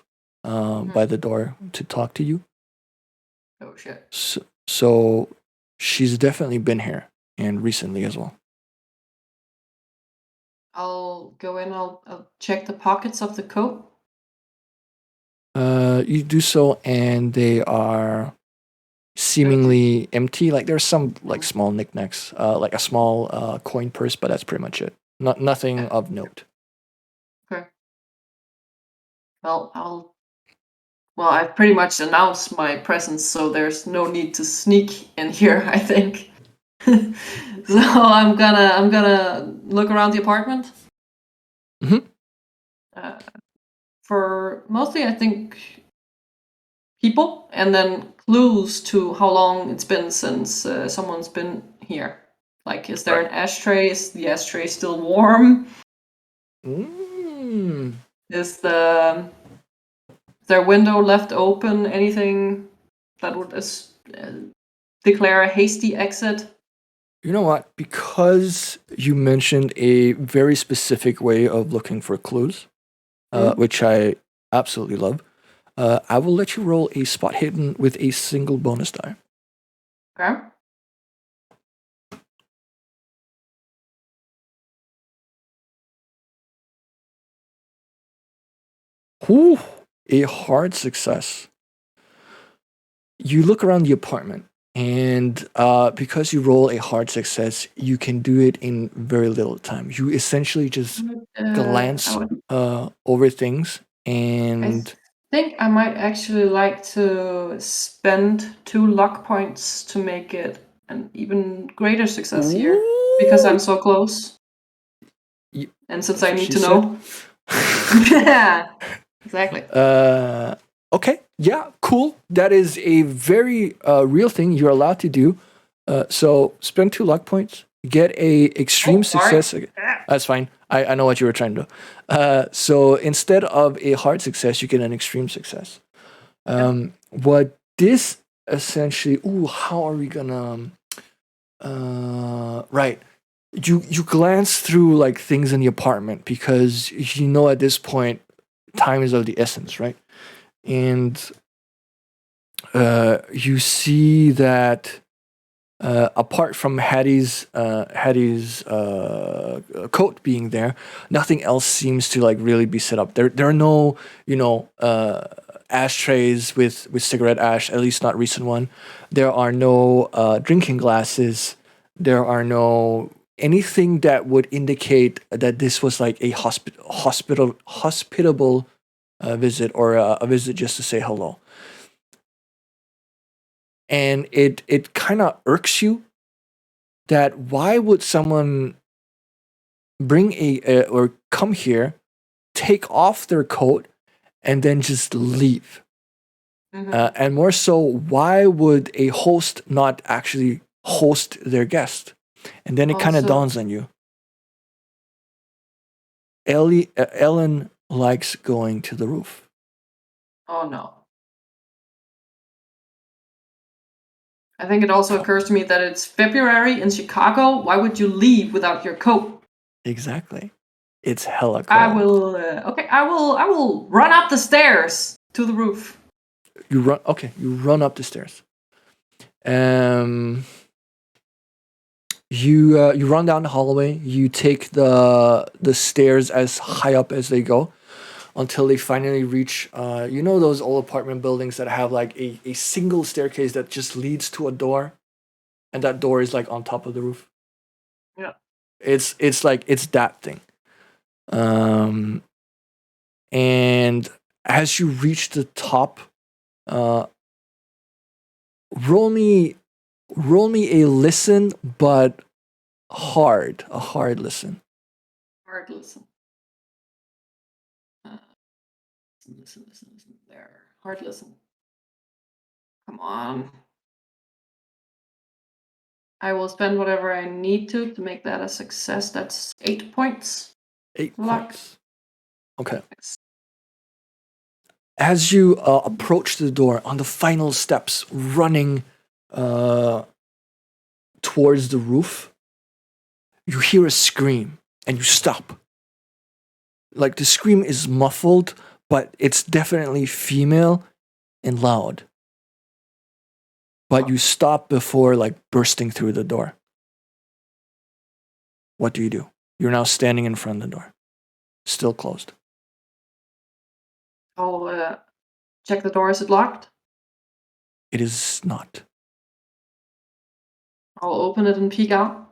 by the door to talk to you. Oh shit. So she's definitely been here and recently as well. I'll go in. I'll check the pockets of the coat. You do so, and they are seemingly empty. Like there's some like small knickknacks, like a small coin purse, but that's pretty much it. Nothing of note. Okay. Well, I've pretty much announced my presence, so there's no need to sneak in here, I think. So I'm gonna look around the apartment. Mm-hmm. For mostly, I think people, and then clues to how long it's been since someone's been here. Like, is there an ashtray? Is the ashtray still warm? Is their window left open? Anything that would declare a hasty exit? You know what? Because you mentioned a very specific way of looking for clues, which I absolutely love, I will let you roll a spot hidden with a single bonus die. Okay. Whew, a hard success. You look around the apartment, and because you roll a hard success, you can do it in very little time. You essentially just glance over things, and I think I might actually like to spend 2 luck points to make it an even greater success here because I'm so close. And since I need to know. Yeah, exactly. Okay, yeah, cool. That is a very real thing you're allowed to do. So spend 2 luck points, get a extreme success. That's fine. I know what you were trying to do. So instead of a hard success, you get an extreme success. What this essentially? Ooh, how are we gonna? Right. You glance through like things in the apartment because you know at this point time is of the essence, right? And you see that apart from Hattie's coat being there, nothing else seems to like really be set up. There are no ashtrays with cigarette ash, at least not recent one. There are no drinking glasses. There are no anything that would indicate that this was like a hospitable visit or a visit just to say hello. And it kind of irks you that why would someone bring or come here take off their coat and then just leave. And more so, why would a host not actually host their guest? And then it kind of dawns on you. Ellen likes going to the roof. Oh no. I think it also occurs to me that it's February in Chicago. Why would you leave without your coat? Exactly. It's hella cold. I will run up the stairs to the roof. You run up the stairs. You run down the hallway. You take the stairs as high up as they go, until they finally reach. Those old apartment buildings that have like a single staircase that just leads to a door, and that door is like on top of the roof. Yeah. It's that thing. And as you reach the top, roll me a listen, but a hard listen. Hard listen. Listen. There. Hard listen. Come on. I will spend whatever I need to make that a success. That's 8 points. 8 Luck. points. Okay. As you approach the door on the final steps, running towards the roof, you hear a scream and you stop. Like, the scream is muffled, but it's definitely female and loud. But you stop before like bursting through the door. What do you do? You're now standing in front of the door. Still closed. I'll check the door. Is it locked? It is not. I'll open it and peek out.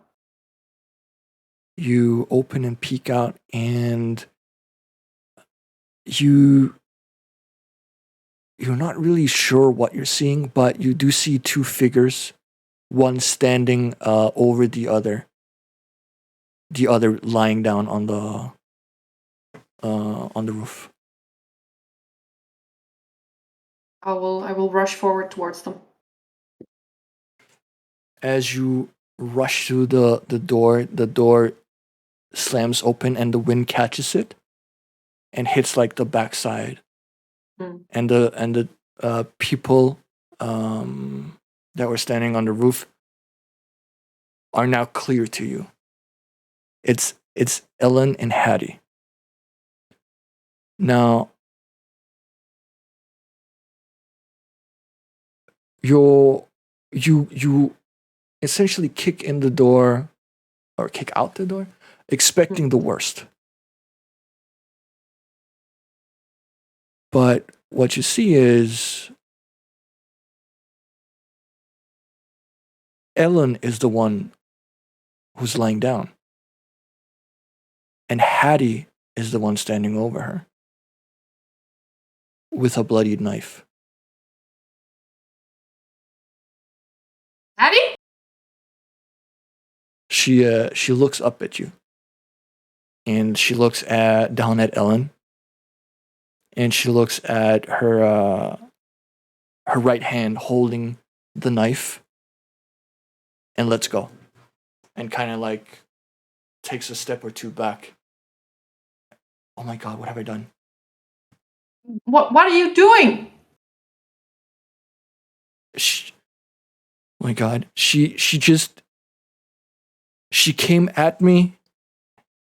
You open and peek out, and you're not really sure what you're seeing, but you do see 2 figures, one standing over the other lying down on the roof. I will rush forward towards them. As you rush through the door slams open and the wind catches it and hits like the backside. And the people that were standing on the roof are now clear to you. It's Ellen and Hattie. Now, you essentially kick out the door, expecting the worst. But what you see is Ellen is the one who's lying down, and Hattie is the one standing over her with a bloodied knife. Hattie? She looks up at you, and she looks down at Ellen, and she looks at her right hand holding the knife, and lets go, and kind of like takes a step or 2 back. Oh my God, what have I done? What are you doing? Oh my God, she came at me,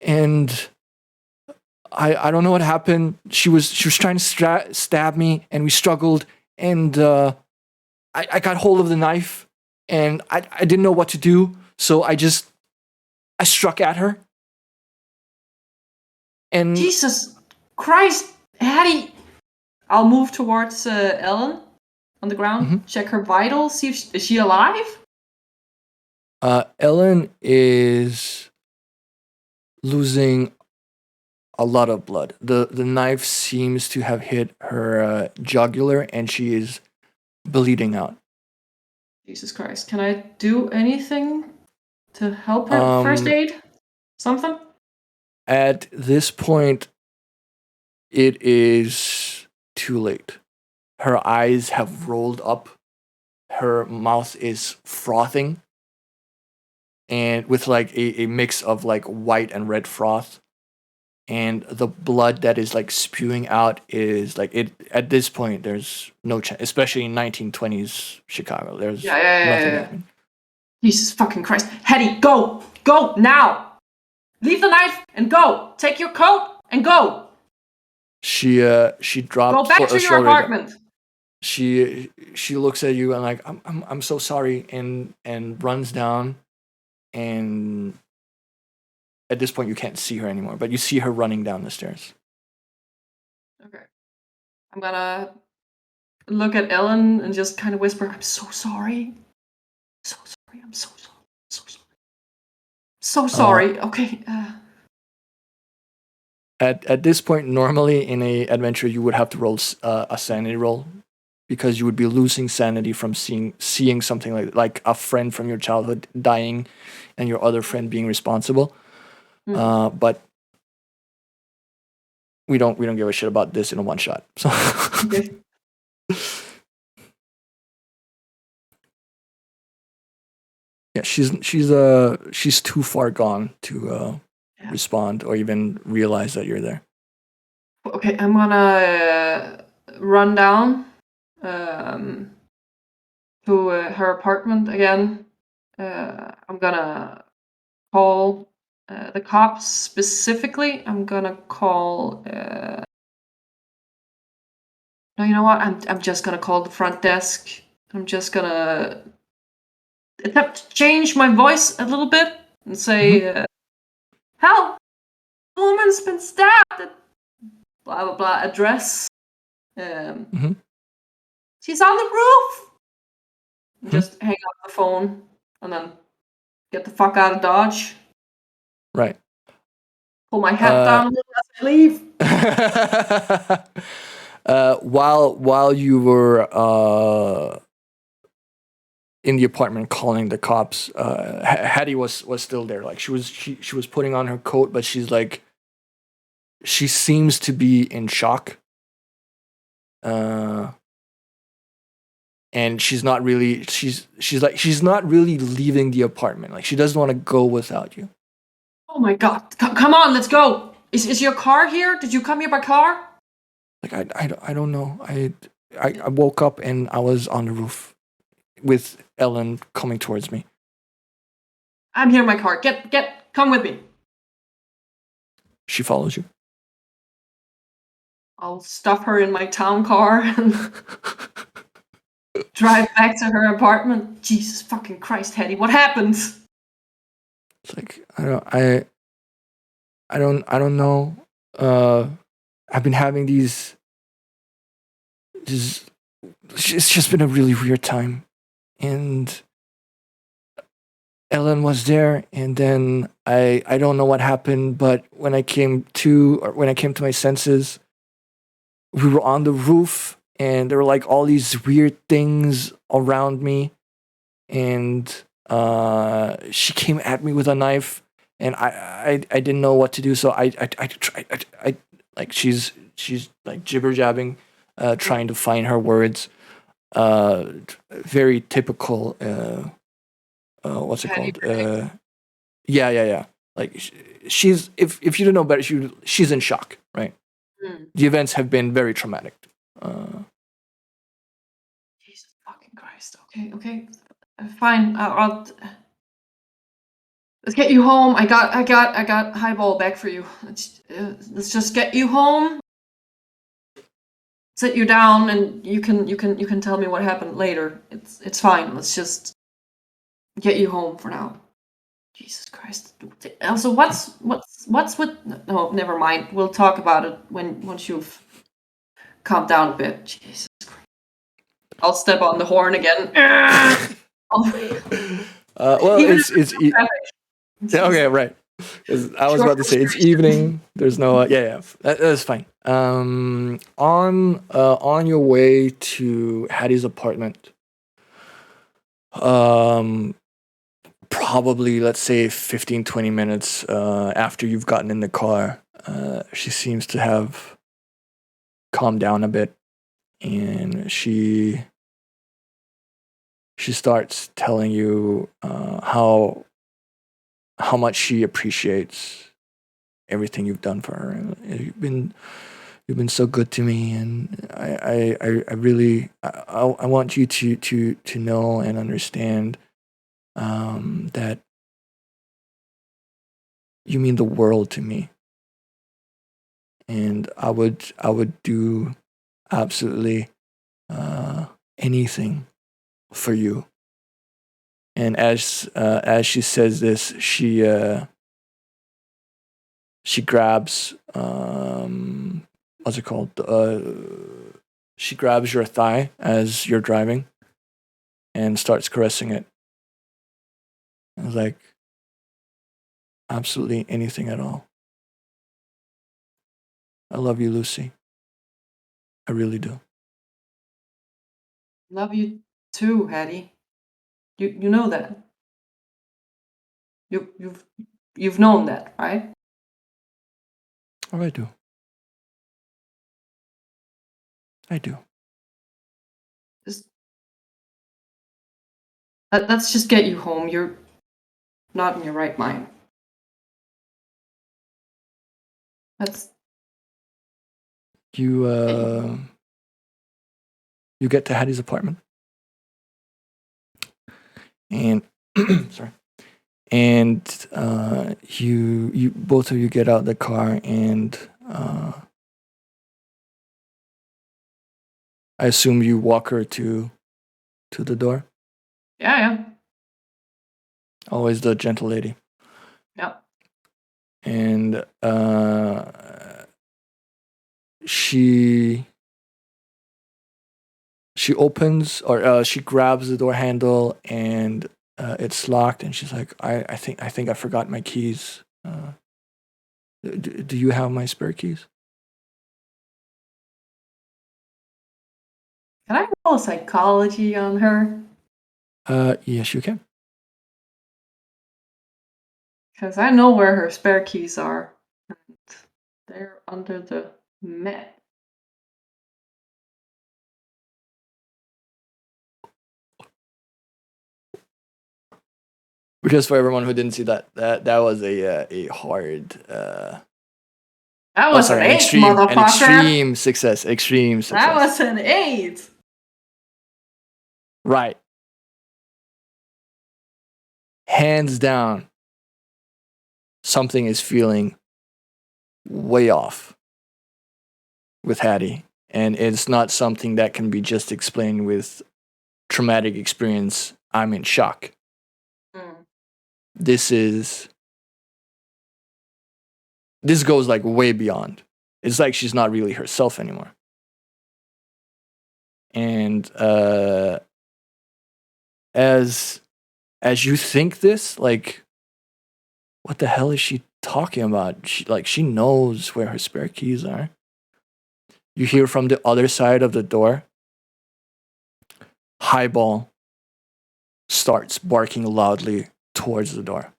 and I don't know what happened. She was trying to stab me, and we struggled, and I got hold of the knife, and I didn't know what to do, so I struck at her. And Jesus Christ, Hattie! I'll move towards Ellen on the ground, check her vitals, see if is she alive? Ellen is losing a lot of blood. The knife seems to have hit her jugular, and she is bleeding out. Jesus Christ. Can I do anything to help her? First aid? Something? At this point, it is too late. Her eyes have rolled up. Her mouth is frothing, and with like a mix of like white and red froth. And the blood that is like spewing out is like it at this point there's no chance, especially in 1920s Chicago. There's nothing Yeah. happening. Jesus fucking Christ. Hetty, go! Go now! Leave the knife and go! Take your coat and go! She dropped Go back to your shoulder. apartment. She looks at you and like I'm so sorry and runs down, and at this point you can't see her anymore, but you see her running down the stairs. Okay. I'm gonna look at Ellen and just kind of whisper, I'm so sorry. So sorry. I'm so sorry. So sorry. So sorry. Okay. At this point, normally in a adventure, you would have to roll a sanity roll, because you would be losing sanity from seeing something like a friend from your childhood dying, and your other friend being responsible. But we don't give a shit about this in a one shot. So Okay. yeah, she's too far gone to respond or even realize that you're there. Okay, I'm gonna run down to her apartment again. I'm gonna call the cops specifically. I'm gonna call. No, you know what? I'm just gonna call the front desk. I'm just gonna attempt to change my voice a little bit and say, "Help! A woman's been stabbed." At blah blah blah address. She's on the roof. Just hang up the phone and then get the fuck out of Dodge. Right. Pull my hat down as I leave. While you were in the apartment calling the cops, Hattie was still there. Like she was putting on her coat, but she's like, she seems to be in shock. And she's not really she's not really leaving the apartment. Like she doesn't want to go without you. Oh my god! Come on, let's go. Is your car here? Did you come here by car? Like I don't know. I woke up and I was on the roof with Ellen coming towards me. I'm here in my car. Come with me. She follows you. I'll stuff her in my town car and drive back to her apartment. Jesus fucking Christ, Hetty, what happened? It's like I don't know. I've been having these. It's just been a really weird time, and Ellen was there, and then I don't know what happened, but when I came to my senses, we were on the roof, and there were like all these weird things around me, and she came at me with a knife, and I didn't know what to do, so I like she's like jibber jabbing, trying to find her words, very typical. What's it called? Yeah. Like she's if you don't know better, she's in shock, right? The events have been very traumatic. Jesus fucking Christ. Okay. Fine. I'll let's get you home. I got highball back for you. Let's just get you home. Sit you down, and you can tell me what happened later. It's fine. Let's just get you home for now. Jesus Christ. Also, what's with? No, never mind. We'll talk about it once you've calmed down a bit. Jesus Christ. I'll step on the horn again. Well, it's okay, right. I was about to say it's evening. There's no that's fine. On your way to Hattie's apartment, probably let's say 15-20 minutes after you've gotten in the car, she seems to have calm down a bit, and she starts telling you how much she appreciates everything you've done for her. You've been so good to me, and I really I want you to know and understand that you mean the world to me, and I would do absolutely anything for you. And as she says this, she grabs what's it called? She grabs your thigh as you're driving and starts caressing it. I was like, absolutely anything at all. I love you, Lucy. I really do. Love you too, Hattie. You know that. You've known that, right? Oh, I do. I do. Just let's just get you home. You're not in your right mind. Let's You get you home. you get to Hattie's apartment, and sorry, and you both of you get out of the car, and I assume you walk her to the door. Yeah. Always the gentle lady. Yep. And she opens, or she grabs the door handle, and it's locked, and she's like, I think I forgot my keys. Do you have my spare keys? Can I roll psychology on her? Yes, you can. Because I know where her spare keys are. They're under the mat. Just for everyone who didn't see that was a hard. That was an 8, motherfucker. Extreme success. Extreme success. That was an 8. Right. Hands down, something is feeling way off with Hattie, and it's not something that can be just explained with traumatic experience. I'm in shock. This goes like way beyond. It's like she's not really herself anymore. And as you think this, like, what the hell is she talking about? She knows where her spare keys are. You hear from the other side of the door, Highball starts barking loudly towards the door.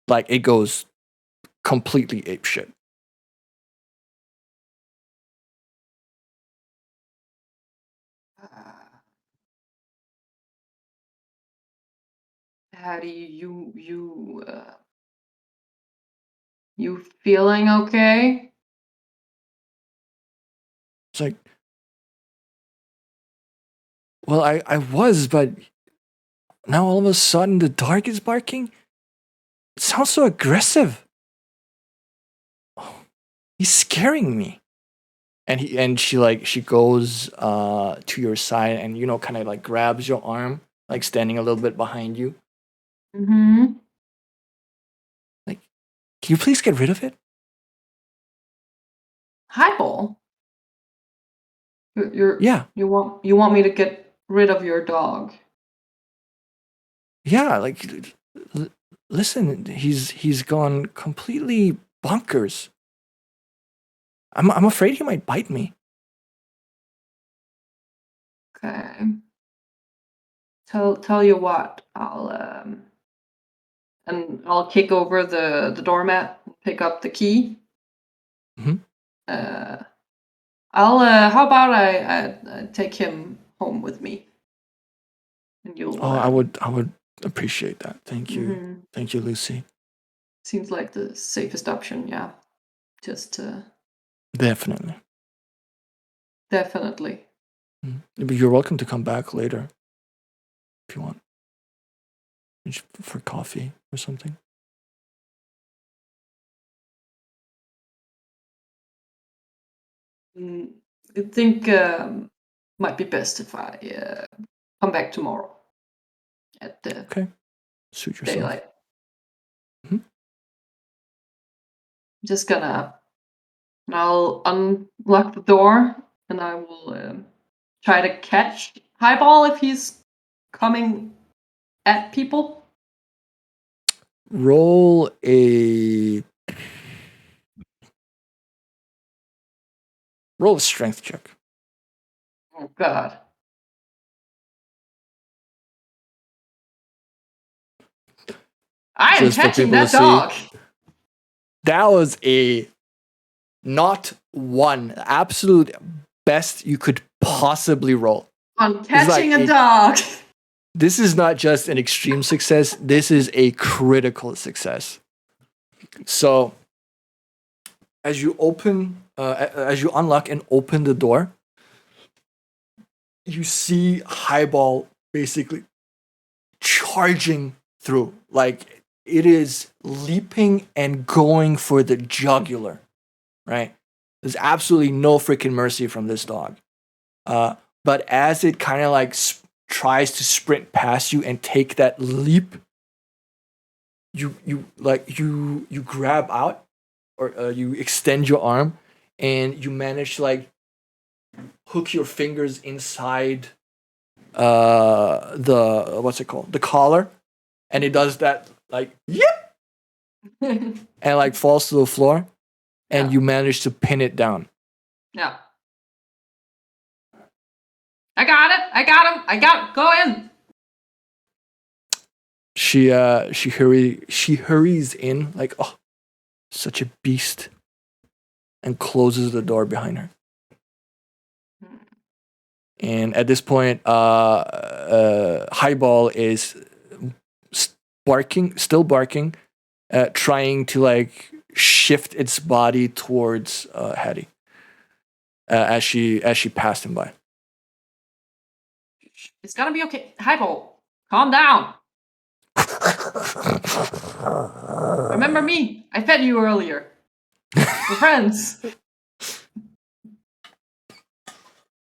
Like, it goes completely apeshit. Hattie, you feeling okay? It's like, well, I was, but now all of a sudden the dog is barking? It sounds so aggressive. Oh, he's scaring me. And she goes to your side and, kind of like grabs your arm, like standing a little bit behind you. Mm-hmm. Like, can you please get rid of it? Highball? Yeah. You want me to get rid of your dog? Yeah, like, listen, he's gone completely bonkers. I'm afraid he might bite me. Okay. Tell you what, I'll kick over the doormat, pick up the key. Mhm. I'll. How about I take him home with me, and you'll. Oh, I would appreciate that. Thank you. Mhm. Thank you, Lucy. Seems like the safest option. Yeah, just Definitely. definitely. But you're welcome to come back later if you want. For coffee or something. I think might be best if I come back tomorrow at the Okay. Suit yourself. daylight. Mhm. Just gonna. And I'll unlock the door and I will try to catch Highball if he's coming at people. Roll a strength check. Oh God. I am Just for catching people to that see. dog. That was a not one absolute best you could possibly roll. I'm catching a dog. This is not just an extreme success. This is a critical success. So, as you unlock and open the door, you see Highball basically charging through. Like it is leaping and going for the jugular, right? There's absolutely no freaking mercy from this dog. But as it kind of like tries to sprint past you and take that leap, you grab out or you extend your arm and you manage to like hook your fingers inside the what's it called, the collar, and it does that like yep and like falls to the floor, and you manage to pin it down. Yeah. I got it. I got him. Go in. She hurries in like, oh, such a beast, and closes the door behind her. And at this point, Highball is still barking, trying to like shift its body towards Hattie as she passed him by. It's gonna be okay. Highball, calm down. Remember me? I fed you earlier. We're friends.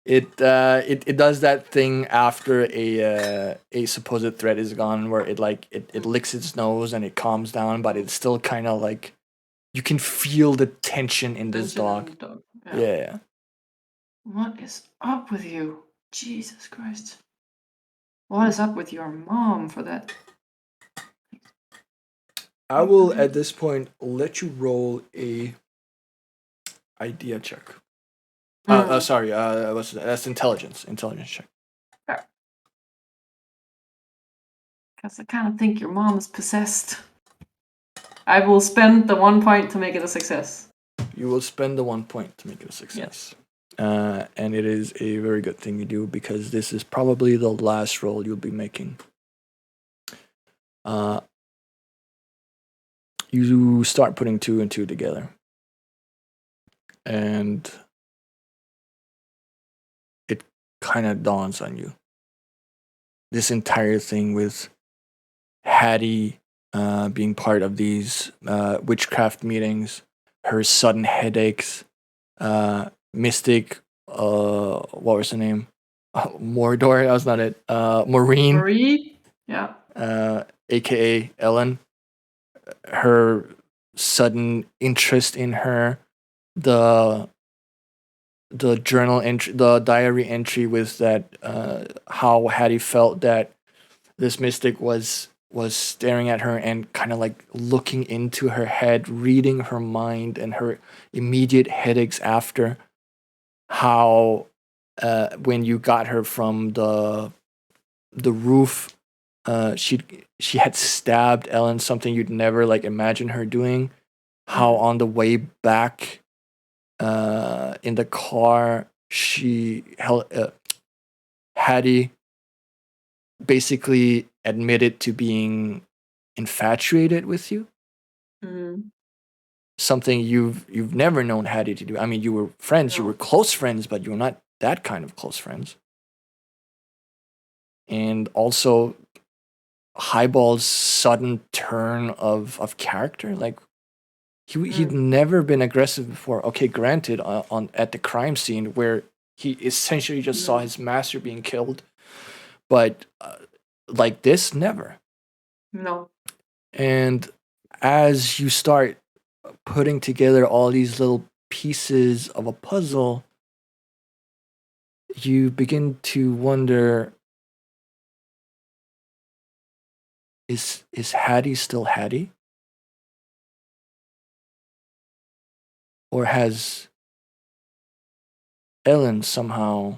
It does that thing after a supposed threat is gone, where it licks its nose and it calms down, but it's still kind of like you can feel the tension in this dog. Yeah. What is up with you? Jesus Christ. What is up with your mom for that? I will at this point let you roll a idea check. Sorry, that's intelligence check. Because I kind of think your mom is possessed. I will spend the 1 point to make it a success. You will spend the 1 point to make it a success. Yes. And it is a very good thing you do, because this is probably the last roll you'll be making. You start putting 2 and 2 together. And it kind of dawns on you. This entire thing with Hattie being part of these witchcraft meetings, her sudden headaches, Mystic, what was her name? Mordor, that was not it. Maureen. Marie? Yeah. AKA Ellen. Her sudden interest in her, the journal entry, the diary entry with that, how Hattie felt that this mystic was staring at her and kind of like looking into her head, reading her mind, and her immediate headaches after. How when you got her from the roof, she had stabbed Ellen, something you'd never like imagine her doing. How on the way back, in the car, Hattie basically admitted to being infatuated with you. Something you've never known Hattie to do. I mean, you were friends, you were close friends, but you were not that kind of close friends. And also Highball's sudden turn of character, like he'd never been aggressive before. Okay, granted, at the crime scene where he essentially just saw his master being killed, but like this, never. No. And as you start putting together all these little pieces of a puzzle, you begin to wonder, is Hattie still Hattie? Or has Ellen somehow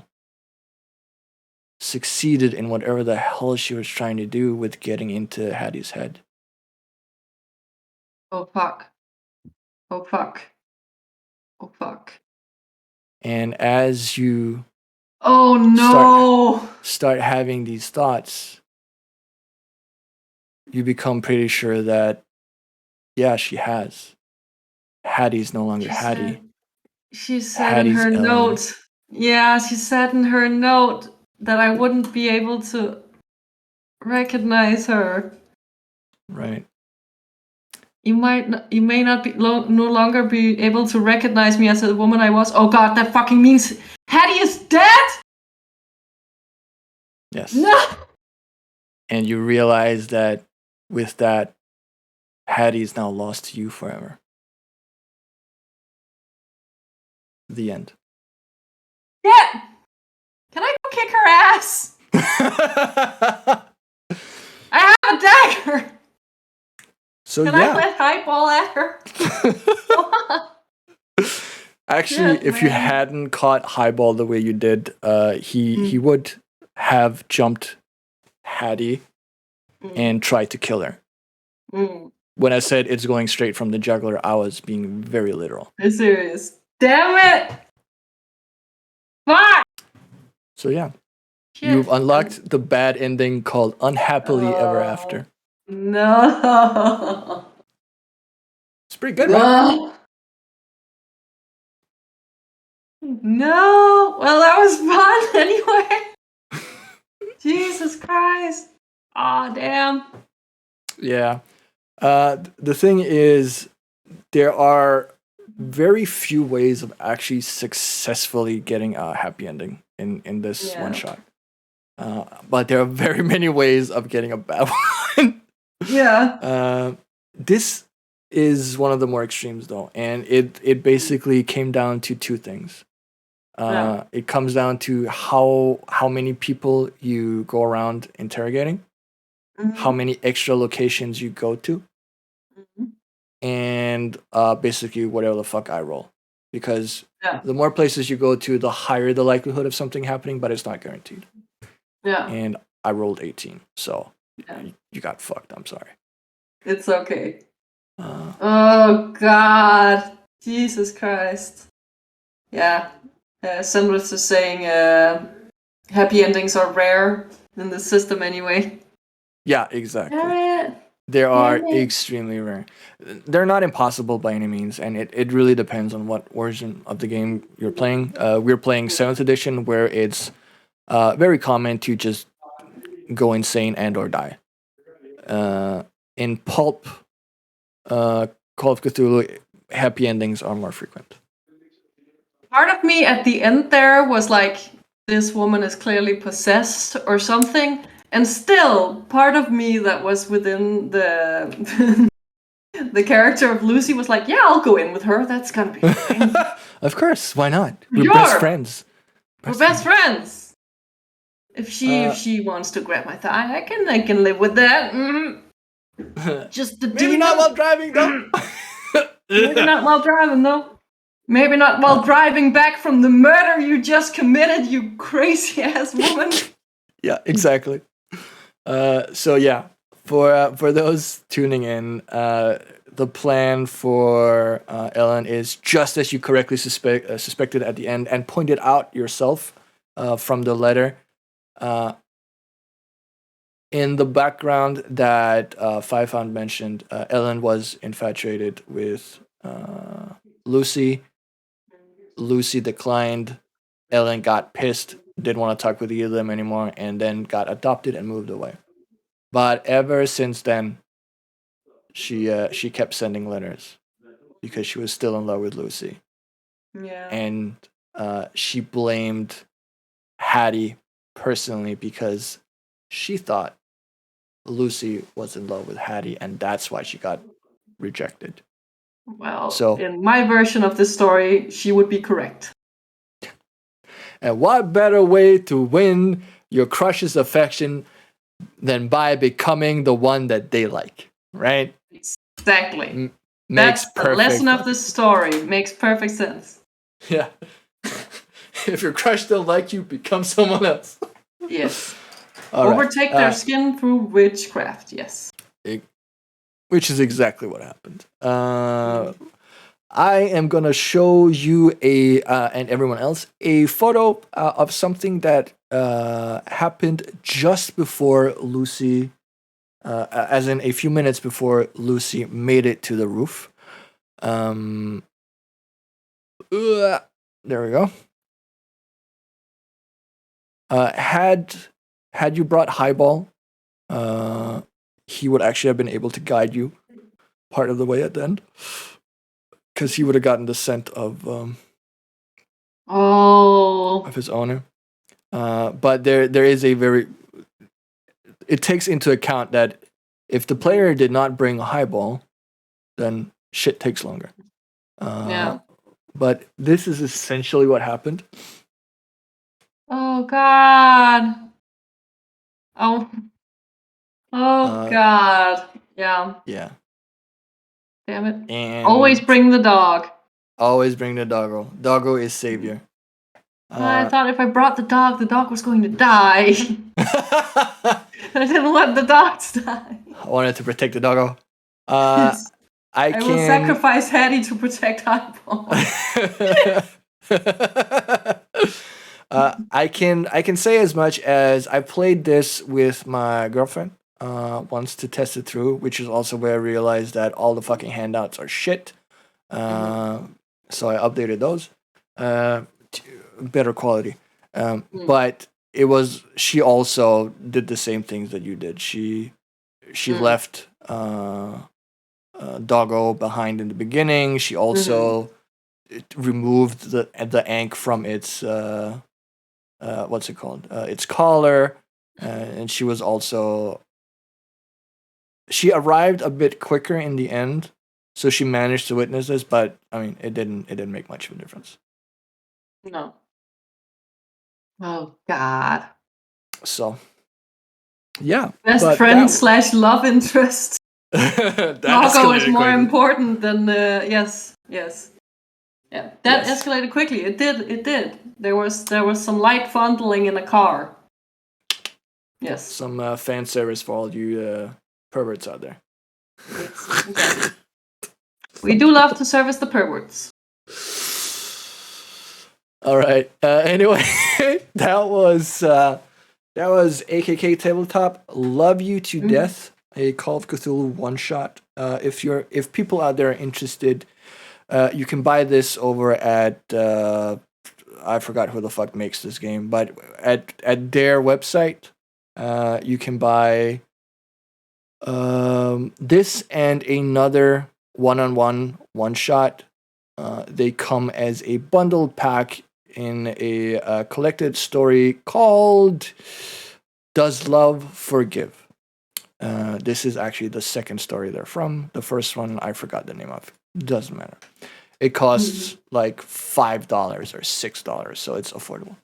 succeeded in whatever the hell she was trying to do with getting into Hattie's head? Oh fuck. Oh fuck. Oh fuck. And as you oh no start having these thoughts, you become pretty sure that, yeah, she has. Hattie's no longer Hattie. She said Hattie's in her Ellen. note. Yeah, she said in her note that I wouldn't be able to recognize her. Right. You may not be no longer be able to recognize me as the woman I was. Oh god, that fucking means Hattie is dead. Yes. No. And you realize that with that, Hattie's now lost to you forever. The end. Yeah. Can I go kick her ass? I have a dagger. So Can I let Highball at her? Actually, if you hadn't caught Highball the way you did, he would have jumped Hattie and tried to kill her. When I said it's going straight from the jugular, I was being very literal. I'm serious. Damn it! Fuck! So yeah. You've unlocked the bad ending called Unhappily Ever After. No. It's pretty good, right? No. Well, that was fun anyway. Jesus Christ. Aw, damn. Yeah. The thing is, there are very few ways of actually successfully getting a happy ending in this one shot. But there are very many ways of getting a bad one. Yeah. This is one of the more extremes, though, and it basically came down to two things. It comes down to how many people you go around interrogating, how many extra locations you go to, and basically whatever the fuck I roll. Because the more places you go to, the higher the likelihood of something happening, but it's not guaranteed. Yeah. And I rolled 18, so you got fucked. I'm sorry. It's okay. Oh God, Jesus Christ. Yeah, similar to saying happy endings are rare in the system anyway. Yeah, exactly. They are extremely rare. They're not impossible by any means, and it really depends on what version of the game you're playing. We're playing 7th edition, where it's very common to just go insane and or die. In Pulp, Call of Cthulhu, happy endings are more frequent. Part of me at the end there was like, this woman is clearly possessed or something. And still, part of me that was within the the character of Lucy was like, yeah, I'll go in with her. That's gonna be fine. Of course, why not? We're best friends. We're best friends. If she wants to grab my thigh, I can live with that. Just the maybe not while driving though. Maybe not while driving though. Maybe not while driving back from the murder you just committed, you crazy ass woman. Yeah, exactly. So yeah, for those tuning in, the plan for Ellen is just as you correctly suspected at the end and pointed out yourself from the letter. In the background that FiveFound mentioned, Ellen was infatuated with Lucy. Lucy declined. Ellen got pissed, didn't want to talk with either of them anymore, and then got adopted and moved away. But ever since then, she kept sending letters because she was still in love with Lucy, Yeah. and she blamed Hattie personally because she thought Lucy was in love with Hattie, and that's why she got rejected. Well, So- in my version of this story, she would be correct. And what better way to win your crush's affection than by becoming the one that they like, right? Exactly. Makes That's the lesson of fucking- this story. Makes perfect sense. Yeah. If your crush don't like you, become someone else. Yes. All right. Overtake their skin through witchcraft. Yes. Which is exactly what happened. I am gonna show you and everyone else a photo of something that happened just before Lucy, as in a few minutes before Lucy made it to the roof. There we go. Had you brought Highball, he would actually have been able to guide you part of the way at the end, because he would have gotten the scent of his owner. But there is a very. It takes into account that if the player did not bring a Highball, then shit takes longer. Yeah. But this is essentially what happened. Oh God. Oh. Oh God. Yeah. Yeah. Damn it. And Always bring the dog. Always bring the doggo. Doggo is savior. I thought if I brought the dog was going to die. I didn't want the dog to die. I wanted to protect the doggo. Yes. I I will can sacrifice Hattie to protect Highball. I can say as much as I played this with my girlfriend once to test it through, which is also where I realized that all the fucking handouts are shit. So I updated those to better quality. But it was, she also did the same things that you did. She left Doggo behind in the beginning. She also removed the ankh from its what's it called? Its collar, and she was also, she arrived a bit quicker in the end, so she managed to witness this. But I mean, it didn't make much of a difference. No. Oh God. So yeah, Best friend / love interest. Doggo is more important than yes. Yeah, that escalated quickly. It did. There was some light fondling in a car. Yes. Some fan service for all you perverts out there. Exactly. We do love to service the perverts. All right. Anyway, that was AKK Tabletop. Love you to death. A Call of Cthulhu one shot. If people out there are interested, you can buy this over at I forgot who the fuck makes this game, but at their website, you can buy this and another one shot. They come as a bundled pack in a collected story called "Does Love Forgive?" This is actually the second story they're from. The first one I forgot the name of. Doesn't matter. It costs like $5 or $6, so it's affordable.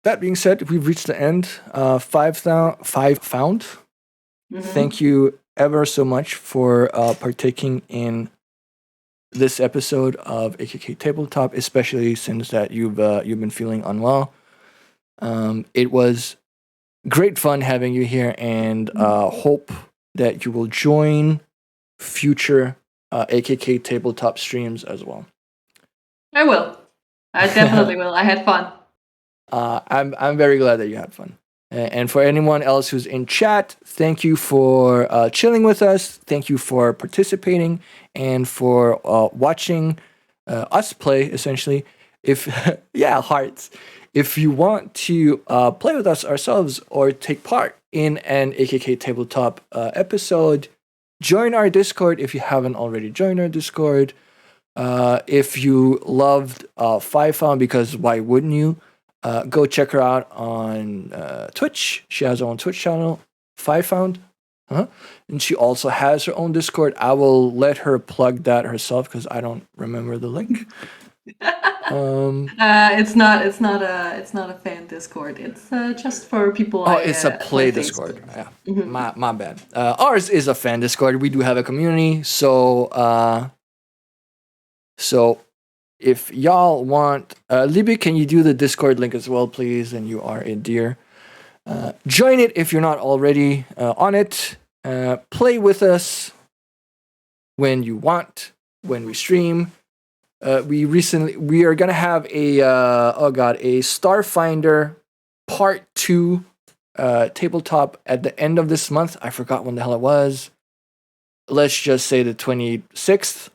That being said, we've reached the end. FiveFound. Thank you ever so much for partaking in this episode of AKK Tabletop, especially since that you've been feeling unwell. It was great fun having you here, and hope that you will join future AKK tabletop streams as well. I will. I definitely will. I had fun. I'm very glad that you had fun. And for anyone else who's in chat, thank you for chilling with us. Thank you for participating and for watching us play. Essentially, if hearts. If you want to play with us ourselves or take part in an AKK tabletop episode, join our Discord if you haven't already joined our Discord. If you loved FiveFound, because why wouldn't you? Go check her out on Twitch. She has her own Twitch channel, FiveFound. And she also has her own Discord. I will let her plug that herself because I don't remember the link. It's not a fan Discord. It's just for people. It's a play Discord. Yeah, my bad. Ours is a fan Discord. We do have a community, so if y'all want, Libby, can you do the Discord link as well, please? And you are a dear. Join it if you're not already on it. Play with us when you want, when we stream. We are gonna have a Starfinder Part 2 tabletop at the end of this month. I forgot when the hell it was. Let's just say the 26th.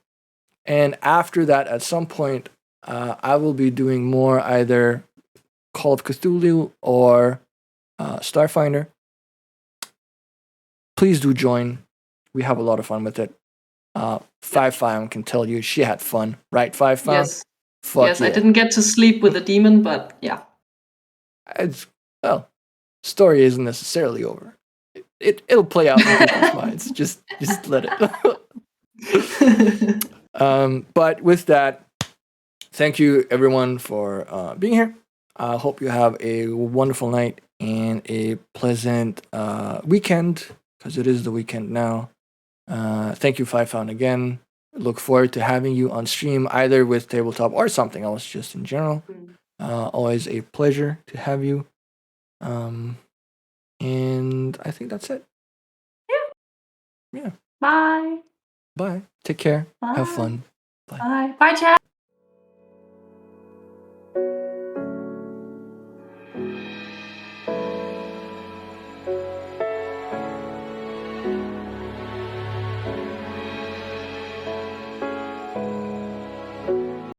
And after that, at some point, I will be doing more either Call of Cthulhu or Starfinder. Please do join. We have a lot of fun with it. FiveFound can tell you she had fun, right, FiveFound? Yes. Yes, yeah. I didn't get to sleep with a demon, but yeah. Story isn't necessarily over. It'll play out in people's minds. Just let it. But with that, thank you everyone for being here. I hope you have a wonderful night and a pleasant weekend, because it is the weekend now. Thank you, FiveFound, again. Look forward to having you on stream, either with Tabletop or something else, just in general. Always a pleasure to have you. And I think that's it. Yeah. Bye. Bye. Take care. Bye. Have fun. Bye. Bye, chat.